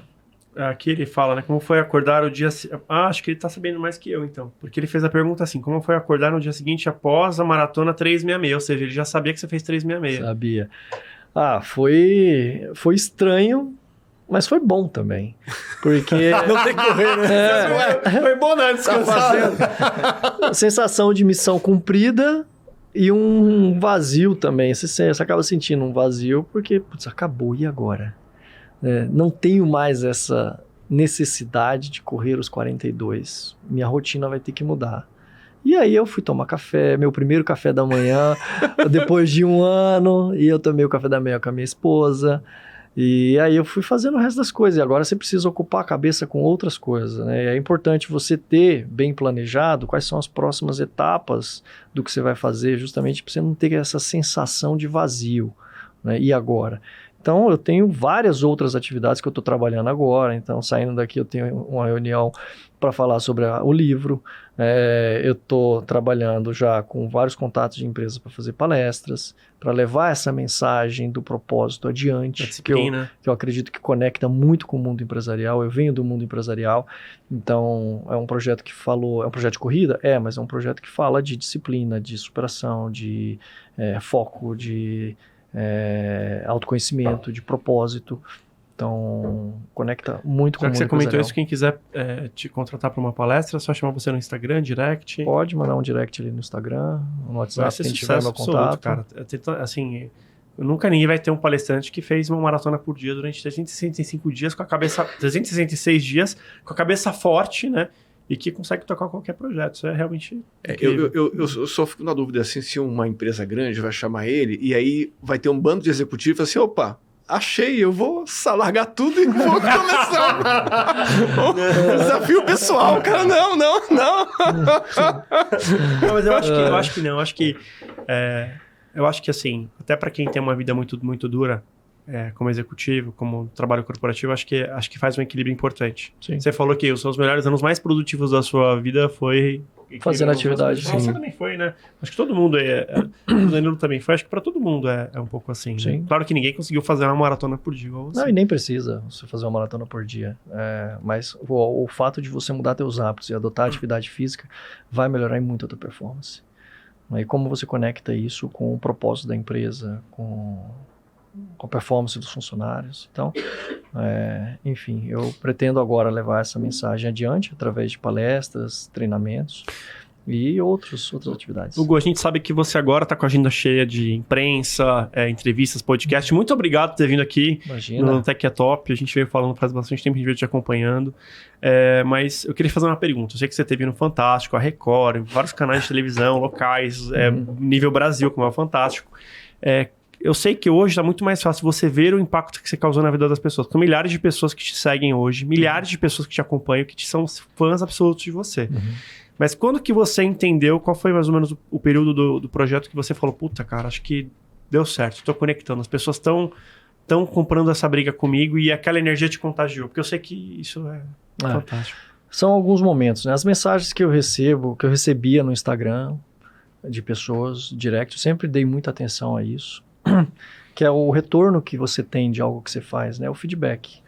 S1: aqui ele fala, né? Como foi acordar o dia... acho que ele tá sabendo mais que eu, então. Porque ele fez a pergunta assim, como foi acordar no dia seguinte após a maratona 366? Ou seja, ele já sabia que você fez 366.
S2: Sabia. Foi estranho, mas foi bom também. Porque...
S4: Não tem que correr, né?
S1: Foi bom, né? Descansar.
S2: Sensação de missão cumprida e um vazio também. Você acaba sentindo um vazio porque, acabou, e agora? Não tenho mais essa necessidade de correr os 42. Minha rotina vai ter que mudar. E aí eu fui tomar café, meu primeiro café da manhã, depois de um ano, e eu tomei o café da manhã com a minha esposa. E aí eu fui fazendo o resto das coisas. E agora você precisa ocupar a cabeça com outras coisas, né? E é importante você ter bem planejado quais são as próximas etapas do que você vai fazer, justamente para você não ter essa sensação de vazio, né? E agora? Então, eu tenho várias outras atividades que eu estou trabalhando agora. Então, saindo daqui, eu tenho uma reunião para falar sobre o livro. Eu estou trabalhando já com vários contatos de empresas para fazer palestras, para levar essa mensagem do propósito adiante, que eu acredito que conecta muito com o mundo empresarial. Eu venho do mundo empresarial, então é um projeto que é um projeto de corrida? Mas é um projeto que fala de disciplina, de superação, de foco, de... autoconhecimento, de propósito. Então, conecta muito com o mundo empresarial. Já que você comentou isso,
S1: quem quiser te contratar para uma palestra, é só chamar você no Instagram, direct?
S2: Pode mandar um direct ali no Instagram, no WhatsApp, quem tiver meu contato.
S1: Cara. Assim, Nunca ninguém vai ter um palestrante que fez uma maratona por dia durante 365 dias com a cabeça... 366 dias com a cabeça forte, né? E que consegue tocar qualquer projeto. Isso é realmente incrível.
S4: Eu só fico na dúvida assim, se uma empresa grande vai chamar ele e aí vai ter um bando de executivos e fala assim, opa, achei, eu vou largar tudo e vou começar. Desafio pessoal, cara, não.
S1: Não, mas eu acho que não. Eu acho que assim, até para quem tem uma vida muito, muito dura, como executivo, como trabalho corporativo, acho que faz um equilíbrio importante.
S2: Sim.
S1: Você falou que os seus melhores anos mais produtivos da sua vida foi...
S2: Fazendo atividade, sim.
S1: Você também foi, né? Acho que todo mundo o Danilo também foi. Acho que para todo mundo é um pouco assim.
S2: Sim.
S1: Né? Claro que ninguém conseguiu fazer uma maratona por dia. Igual você.
S2: Não, e nem precisa você fazer uma maratona por dia. Mas o fato de você mudar seus hábitos e adotar atividade física vai melhorar muito a tua performance. E como você conecta isso com o propósito da empresa, com a performance dos funcionários. Então, enfim, eu pretendo agora levar essa mensagem adiante através de palestras, treinamentos e outras atividades.
S1: Hugo, a gente sabe que você agora está com a agenda cheia de imprensa, entrevistas, podcast. Muito obrigado por ter vindo aqui.
S2: Imagina.
S1: No Tech é Top. A gente veio falando faz bastante tempo, a gente veio te acompanhando. Mas eu queria fazer uma pergunta. Eu sei que você teve no Fantástico, a Record, vários canais de televisão locais, nível Brasil, como é o Fantástico. Eu sei que hoje está muito mais fácil você ver o impacto que você causou na vida das pessoas. Tem milhares de pessoas que te seguem hoje, milhares de pessoas que te acompanham, que são fãs absolutos de você. Mas quando que você entendeu, qual foi mais ou menos o período do projeto que você falou, puta, cara, acho que deu certo, estou conectando, as pessoas estão comprando essa briga comigo e aquela energia te contagiou, porque eu sei que isso é fantástico.
S2: São alguns momentos, né? As mensagens que eu recebia no Instagram de pessoas, direct, eu sempre dei muita atenção a isso, que é o retorno que você tem de algo que você faz, né? O feedback.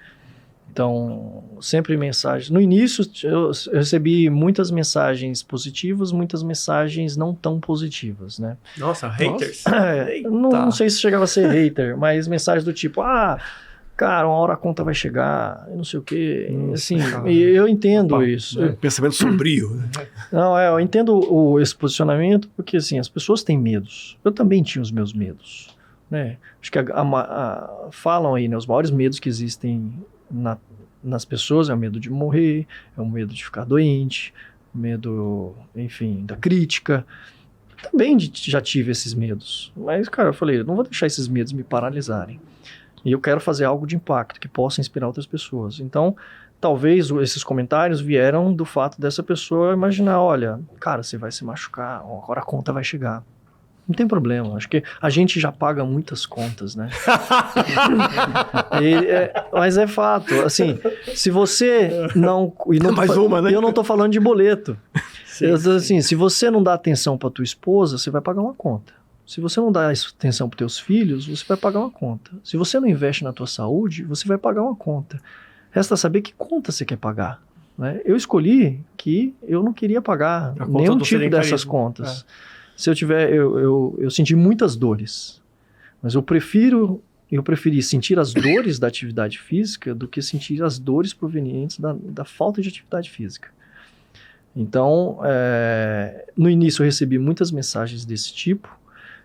S2: Então, sempre mensagens. No início, eu recebi muitas mensagens positivas, muitas mensagens não tão positivas, né?
S1: Nossa, haters.
S2: Não sei se chegava a ser hater, mas mensagens do tipo, cara, uma hora a conta vai chegar, eu não sei o quê. Assim, eu entendo isso.
S4: Pensamento sombrio. Né?
S2: Não, eu entendo esse posicionamento, porque assim, as pessoas têm medos. Eu também tinha os meus medos, né? Acho que falam aí, né, os maiores medos que existem nas pessoas é o medo de morrer, é o medo de ficar doente, o medo, enfim, da crítica. Também já tive esses medos. Mas, cara, eu falei, eu não vou deixar esses medos me paralisarem. E eu quero fazer algo de impacto que possa inspirar outras pessoas. Então, talvez esses comentários vieram do fato dessa pessoa imaginar, olha, cara, você vai se machucar, agora a conta vai chegar. Não tem problema, acho que a gente já paga muitas contas, né? Mas é fato, assim, se você não...
S4: Mais uma, né?
S2: Eu não tô falando de boleto. Assim, se você não dá atenção para tua esposa, você vai pagar uma conta. Se você não dá atenção para teus filhos, você vai pagar uma conta. Se você não investe na tua saúde, você vai pagar uma conta. Resta saber que conta você quer pagar. Né? Eu escolhi que eu não queria pagar nenhum tipo dessas contas. Se eu tiver, eu senti muitas dores, mas eu preferi sentir as dores da atividade física do que sentir as dores provenientes da falta de atividade física. Então, no início eu recebi muitas mensagens desse tipo,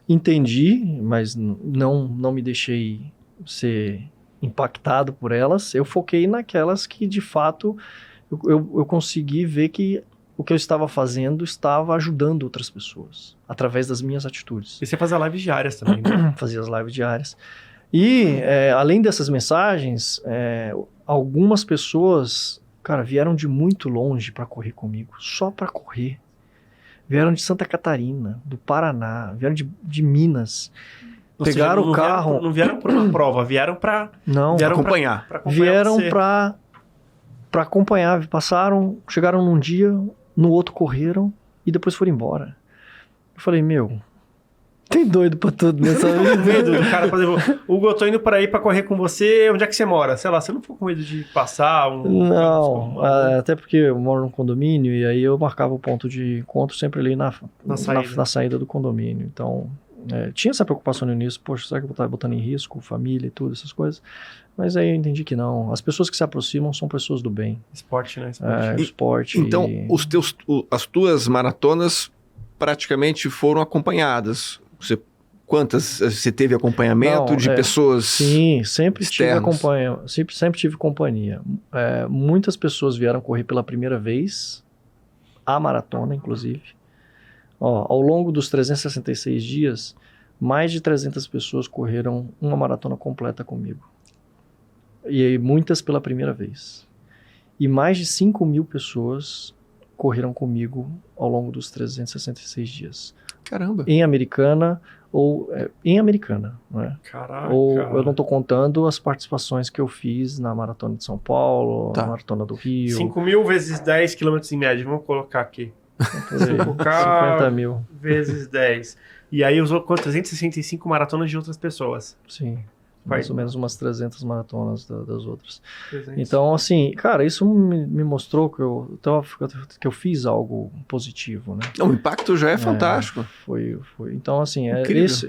S2: entendi, mas não me deixei ser impactado por elas. Eu foquei naquelas que, de fato, eu consegui ver que o que eu estava fazendo estava ajudando outras pessoas, através das minhas atitudes.
S1: E você fazia lives diárias também, né?
S2: Fazia as lives diárias. E, além dessas mensagens, algumas pessoas, cara, vieram de muito longe para correr comigo, só para correr. Vieram de Santa Catarina, do Paraná, vieram de Minas. Pegaram o carro...
S1: Não vieram para uma prova, vieram para...
S2: Não,
S1: vieram
S4: acompanhar.
S2: Vieram para acompanhar, chegaram num dia, no outro correram e depois foram embora. Eu falei, tem doido pra tudo nessa vida.
S1: Medo do cara, por exemplo, Hugo, eu tô indo para ir para correr com você, onde é que você mora? Sei lá, você não ficou com medo de passar?
S2: Não, até porque eu moro num condomínio e aí eu marcava o ponto de encontro sempre ali na saída do condomínio. Então, tinha essa preocupação no início, poxa, será que eu vou estar botando em risco família e tudo, essas coisas? Mas aí eu entendi que não. As pessoas que se aproximam são pessoas do bem.
S1: Esporte, né?
S2: Esporte.
S4: Então, as tuas maratonas praticamente foram acompanhadas. Você
S3: quantas? Você teve acompanhamento de pessoas?
S2: Sim, sempre
S3: externos?
S2: sempre tive companhia. Muitas pessoas vieram correr pela primeira vez, a maratona, inclusive. Ao longo dos 366 dias, mais de 300 pessoas correram uma maratona completa comigo. E aí, muitas pela primeira vez. E mais de 5.000 pessoas correram comigo ao longo dos 366 dias.
S3: Caramba!
S2: Em Americana em Americana, né?
S1: Caraca!
S2: Ou eu não estou contando as participações que eu fiz na Maratona de São Paulo, na Maratona do Rio.
S1: 5.000 vezes 10 km em média, vamos colocar aqui.
S2: 50 mil.
S1: Vezes 10. E aí usou 365 maratonas de outras pessoas.
S2: Sim. Mais ou menos umas 300 maratonas das outras.
S1: 300.
S2: Então, assim, cara, isso me mostrou que eu fiz algo positivo, né?
S3: O impacto já é fantástico.
S2: Foi. Então, assim,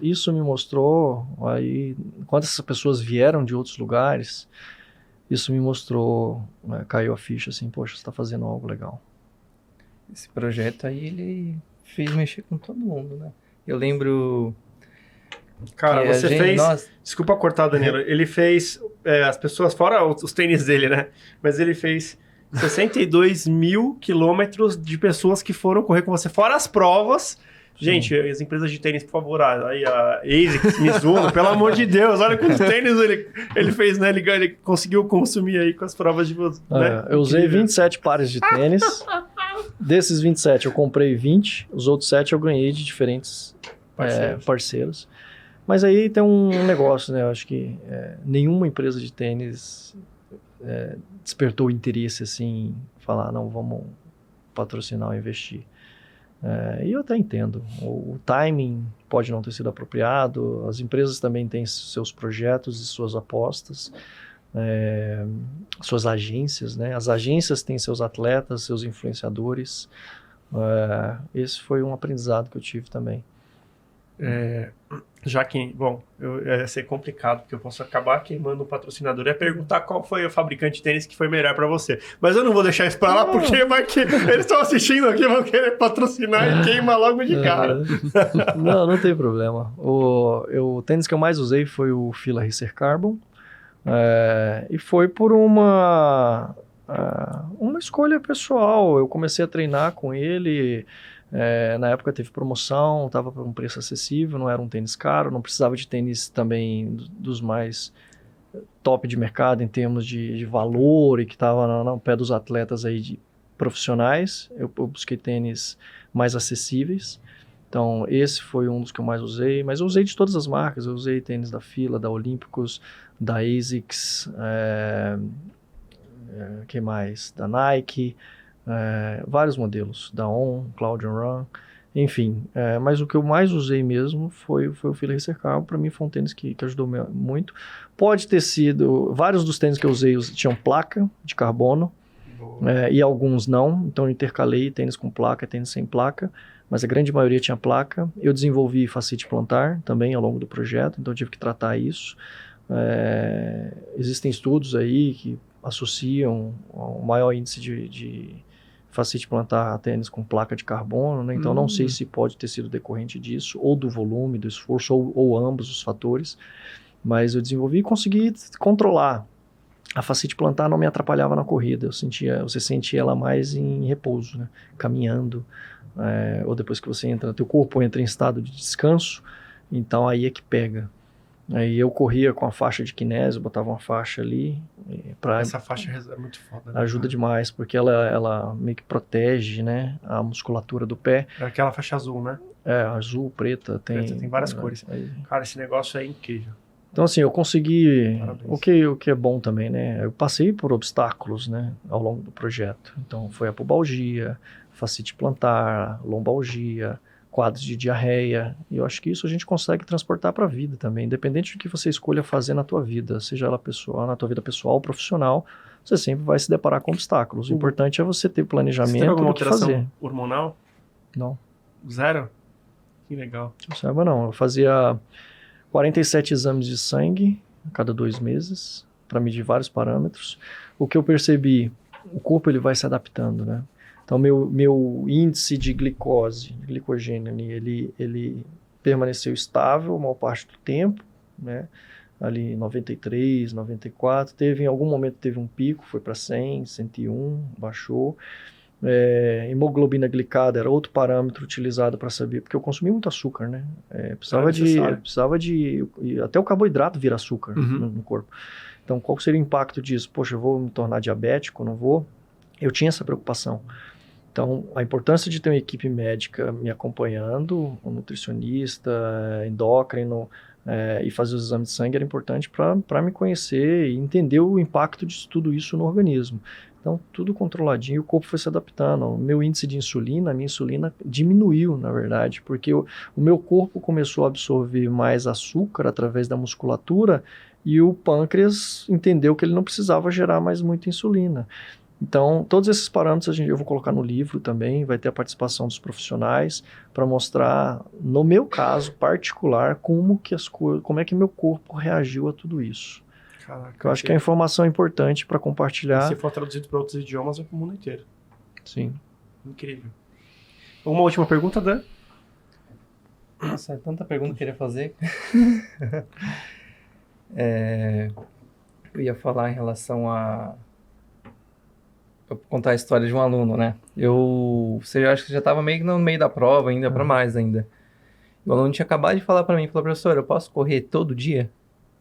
S2: isso me mostrou, aí, quando essas pessoas vieram de outros lugares, isso me mostrou, caiu a ficha, assim, poxa, você está fazendo algo legal.
S5: Esse projeto aí, ele fez mexer com todo mundo, né? Eu lembro...
S1: Cara, você fez... Desculpa cortar, Danilo. Ele fez... as pessoas, fora os tênis dele, né? Mas ele fez 62 mil quilômetros de pessoas que foram correr com você. Fora as provas. Gente, as empresas de tênis, por favor. Aí a ASICS, Mizuno, pelo amor de Deus. Olha quantos tênis ele fez, né? Ele conseguiu consumir aí com as provas de você. Né?
S2: Eu usei 27 pares de tênis. Desses 27, eu comprei 20. Os outros 7 eu ganhei de diferentes parceiros. Mas aí tem um negócio, né? Eu acho que nenhuma empresa de tênis despertou interesse assim, falar, não, vamos patrocinar ou investir. E eu até entendo. O timing pode não ter sido apropriado, as empresas também têm seus projetos e suas apostas, suas agências, né? As agências têm seus atletas, seus influenciadores. Esse foi um aprendizado que eu tive também.
S1: Já que, bom, ia ser complicado, porque eu posso acabar queimando o patrocinador e ia perguntar qual foi o fabricante de tênis que foi melhor pra você. Mas eu não vou deixar isso pra lá, porque vai que eles estão assistindo aqui, vão querer patrocinar e queima logo de cara.
S2: Não tem problema. O tênis que eu mais usei foi o Fila Racer Carbon, e foi por uma escolha pessoal. Eu comecei a treinar com ele... na época teve promoção, estava por um preço acessível, não era um tênis caro, não precisava de tênis também dos mais top de mercado em termos de valor e que estava no pé dos atletas aí profissionais. Eu busquei tênis mais acessíveis, então esse foi um dos que eu mais usei, mas eu usei de todas as marcas. Eu usei tênis da Fila, da Olímpicos, da ASICS, que mais? Da Nike... vários modelos, da On, Cloud & Run, enfim, mas o que eu mais usei mesmo foi o Fila Racer Carbon. Para mim foi um tênis que ajudou muito. Pode ter sido, vários dos tênis que eu usei tinham placa de carbono, e alguns não, então eu intercalei tênis com placa, tênis sem placa, mas a grande maioria tinha placa. Eu desenvolvi fascite plantar também ao longo do projeto, então eu tive que tratar isso. Existem estudos aí que associam o maior índice de fascite plantar a tênis com placa de carbono, né? Então não sei se pode ter sido decorrente disso, ou do volume, do esforço, ou ambos os fatores, mas eu desenvolvi e consegui controlar. A fascite plantar não me atrapalhava na corrida, você sentia ela mais em repouso, né? Caminhando, ou depois que você entra, teu corpo entra em estado de descanso, então aí é que pega. Aí eu corria com a faixa de kinésio, botava uma faixa ali.
S1: Essa faixa é muito foda, né?
S2: Ajuda demais, porque ela meio que protege, né, a musculatura do pé.
S1: É aquela faixa azul, né?
S2: Azul, preta, tem
S1: várias cores. Cara, esse negócio é incrível.
S2: Então, assim, eu consegui...
S1: Parabéns.
S2: O que é bom também, né? Eu passei por obstáculos, né, ao longo do projeto. Então, foi a pubalgia, fascite plantar, lombalgia, quadros de diarreia, e eu acho que isso a gente consegue transportar para a vida também, independente do que você escolha fazer na tua vida, seja ela pessoal, na tua vida pessoal ou profissional, você sempre vai se deparar com obstáculos. O importante é você ter planejamento do que fazer.
S1: Hormonal?
S2: Não.
S1: Zero? Que legal.
S2: Não saiba não, eu fazia 47 exames de sangue a cada 2 meses, para medir vários parâmetros. O que eu percebi, o corpo ele vai se adaptando, né? Então, meu índice de glicose, glicogênio, ele permaneceu estável a maior parte do tempo, né? Ali em 93, 94, em algum momento teve um pico, foi para 100, 101, baixou. Hemoglobina glicada era outro parâmetro utilizado para saber, porque eu consumi muito açúcar, né? Precisava de até o carboidrato vira açúcar no corpo. Então, qual seria o impacto disso? Poxa, eu vou me tornar diabético, não vou? Eu tinha essa preocupação. Então, a importância de ter uma equipe médica me acompanhando, um nutricionista, endócrino, e fazer os exames de sangue era importante para me conhecer e entender o impacto de tudo isso no organismo. Então, tudo controladinho, o corpo foi se adaptando. O meu índice de insulina, a minha insulina diminuiu, na verdade, porque o meu corpo começou a absorver mais açúcar através da musculatura e o pâncreas entendeu que ele não precisava gerar mais muita insulina. Então, todos esses parâmetros eu vou colocar no livro também, vai ter a participação dos profissionais para mostrar, no meu caso particular, como é que meu corpo reagiu a tudo isso.
S1: Caraca,
S2: eu acho que a informação é importante para compartilhar.
S1: E se for traduzido para outros idiomas, vai para o mundo inteiro.
S2: Sim.
S1: Incrível. Uma última pergunta, Dan?
S5: Nossa, é tanta pergunta que eu queria fazer. Eu ia falar em relação a... Vou contar a história de um aluno, né? Você acha que já estava meio no meio da prova, ainda para mais ainda. O aluno tinha acabado de falar para mim, falou, professor, eu posso correr todo dia?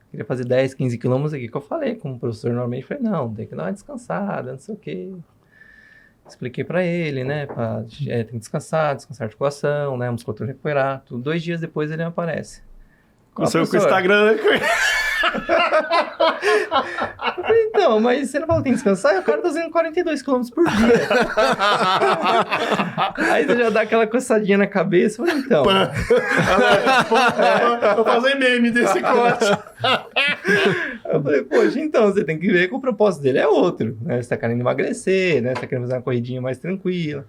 S5: Queria fazer 10, 15 quilômetros aqui, que eu falei com o professor normalmente, falei, não, tem que dar uma descansada, não sei o quê. Expliquei para ele, né, tem que descansar a articulação, né, a musculatura recuperar, tudo. 2 dias depois ele aparece.
S1: Começou com o Instagram, né?
S5: Eu falei, então, mas você não falou que tem que descansar? O cara tá fazendo 42 km por dia. Aí você já dá aquela coçadinha na cabeça. Eu falei, então.
S1: Vou fazer meme desse corte.
S5: Eu falei, poxa, então, você tem que ver que o propósito dele é outro. Né? Você tá querendo emagrecer, né? Você tá querendo fazer uma corridinha mais tranquila.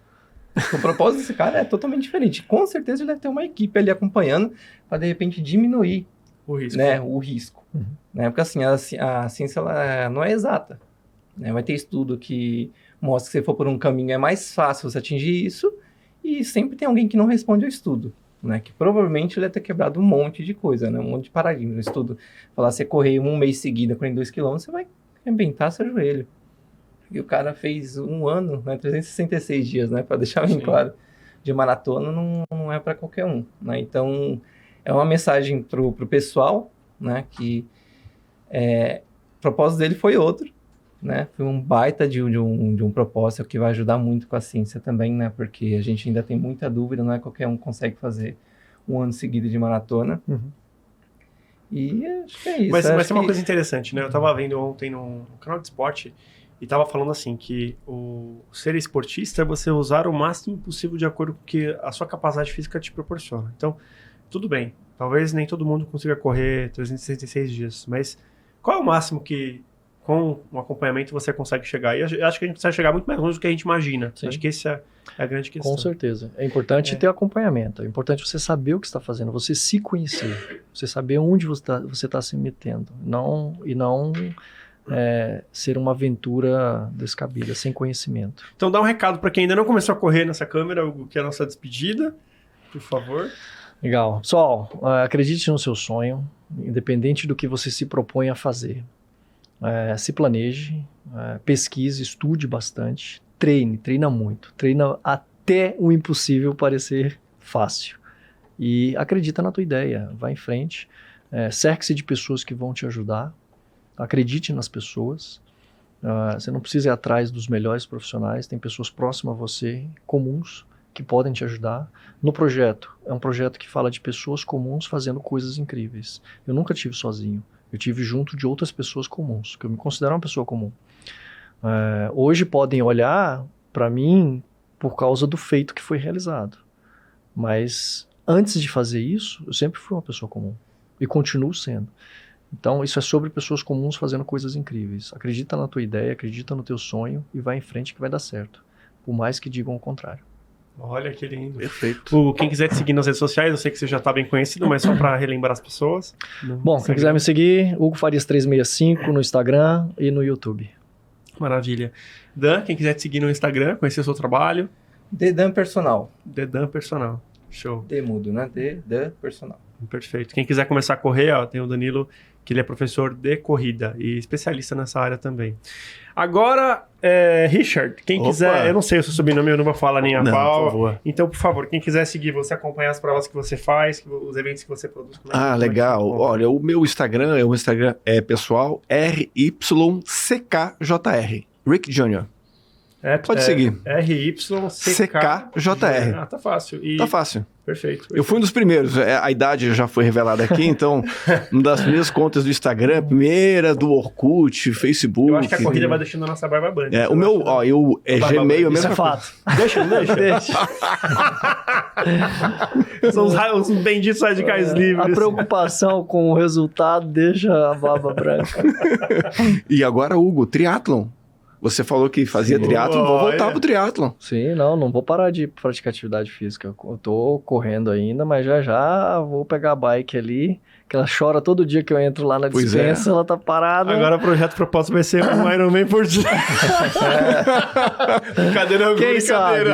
S5: O propósito desse cara é totalmente diferente. Com certeza ele deve ter uma equipe ali acompanhando para, de repente, diminuir
S1: o risco.
S5: Né? O risco. Né? Porque assim, a ciência ela não é exata. Né? Vai ter estudo que mostra que se for por um caminho é mais fácil você atingir isso, e sempre tem alguém que não responde ao estudo. Né? Que provavelmente ele deve ter quebrado um monte de coisa, né? Um monte de paradigma no estudo. Falar, você correr um mês seguido, 42 km, você vai arrebentar seu joelho. E o cara fez 1 ano, né? 366 dias, né? Para deixar bem claro, de maratona não é para qualquer um. Né? Então, é uma mensagem pro pessoal, né? Que o propósito dele foi outro, né? Foi um baita de um propósito que vai ajudar muito com a ciência também, né? Porque a gente ainda tem muita dúvida, não é qualquer um consegue fazer 1 ano seguido de maratona. E acho que é isso.
S1: Mas é uma coisa interessante, né? Eu tava vendo ontem no canal de esporte e tava falando assim, que o ser esportista é você usar o máximo possível de acordo com o que a sua capacidade física te proporciona. Então, tudo bem, talvez nem todo mundo consiga correr 366 dias, mas qual é o máximo que com um acompanhamento você consegue chegar? E eu acho que a gente precisa chegar muito mais longe do que a gente imagina. Sim. Acho que essa é a grande questão.
S2: Com certeza. É importante ter acompanhamento. É importante você saber o que está fazendo, você se conhecer, você saber onde você tá se metendo. Não ser uma aventura descabida, sem conhecimento.
S1: Então dá um recado para quem ainda não começou a correr nessa câmera, o que é a nossa despedida, por favor.
S2: Legal. Pessoal, acredite no seu sonho, independente do que você se propõe a fazer. Se planeje, pesquise, estude bastante, treina muito, treina até o impossível parecer fácil. E acredita na tua ideia, vai em frente, cerque-se de pessoas que vão te ajudar, acredite nas pessoas, você não precisa ir atrás dos melhores profissionais, tem pessoas próximas a você, comuns, que podem te ajudar. No projeto, é um projeto que fala de pessoas comuns fazendo coisas incríveis. Eu nunca tive sozinho, eu tive junto de outras pessoas comuns, que eu me considero uma pessoa comum. Hoje podem olhar para mim por causa do feito que foi realizado, mas antes de fazer isso, eu sempre fui uma pessoa comum e continuo sendo. Então, isso é sobre pessoas comuns fazendo coisas incríveis. Acredita na tua ideia, acredita no teu sonho e vai em frente que vai dar certo, por mais que digam o contrário.
S1: Olha que lindo.
S2: Perfeito.
S1: Quem quiser te seguir nas redes sociais, eu sei que você já está bem conhecido, mas só para relembrar as pessoas.
S2: Bom, quem quiser me seguir, Hugo Farias 365 no Instagram e no YouTube.
S1: Maravilha. Dan, quem quiser te seguir no Instagram, conhecer o seu trabalho.
S5: Dedan Personal.
S1: Dedan Personal. Show.
S5: D mudo, né? D personal.
S1: Perfeito. Quem quiser começar a correr, ó, tem o Danilo, que ele é professor de corrida e especialista nessa área também. Agora, Richard, quem quiser, eu não sei o seu sobrenome, eu não vou falar nem a pau. Então, por favor, quem quiser seguir você, acompanhar as provas que você faz, os eventos que você produz.
S3: Legal. Olha, o meu Instagram é pessoal, RYCKJR. Rick Jr. Pode seguir.
S1: RYCKJR. Tá fácil.
S3: Tá fácil.
S1: Perfeito.
S3: Eu fui um dos primeiros, a idade já foi revelada aqui, então, uma das primeiras contas do Instagram, primeira do Orkut, Facebook.
S1: Eu acho que a corrida vai deixando a nossa barba branca.
S3: O meu, Gmail é mesmo.
S1: Isso é fato. Deixa. São os benditos radicais livres.
S2: A preocupação com o resultado deixa a barba branca.
S3: E agora, Hugo, triatlon. Você falou que fazia triatlon, vou voltar pro triatlon.
S2: Sim, não vou parar de praticar atividade física. Eu tô correndo ainda, mas já vou pegar a bike ali, que ela chora todo dia que eu entro lá na dispensa, ela tá parada.
S1: Agora o projeto propósito vai ser um Ironman por dia. Brincadeira.
S2: Quem sabe?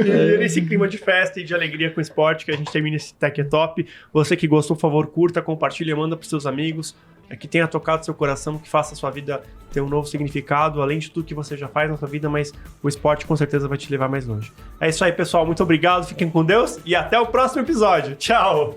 S1: E nesse clima de festa e de alegria com o esporte que a gente termina esse Tech Top. Você que gostou, por favor, curta, compartilha, manda pros seus amigos. Que tenha tocado seu coração, que faça a sua vida ter um novo significado, além de tudo que você já faz na sua vida, mas o esporte com certeza vai te levar mais longe. É isso aí, pessoal. Muito obrigado, fiquem com Deus e até o próximo episódio. Tchau!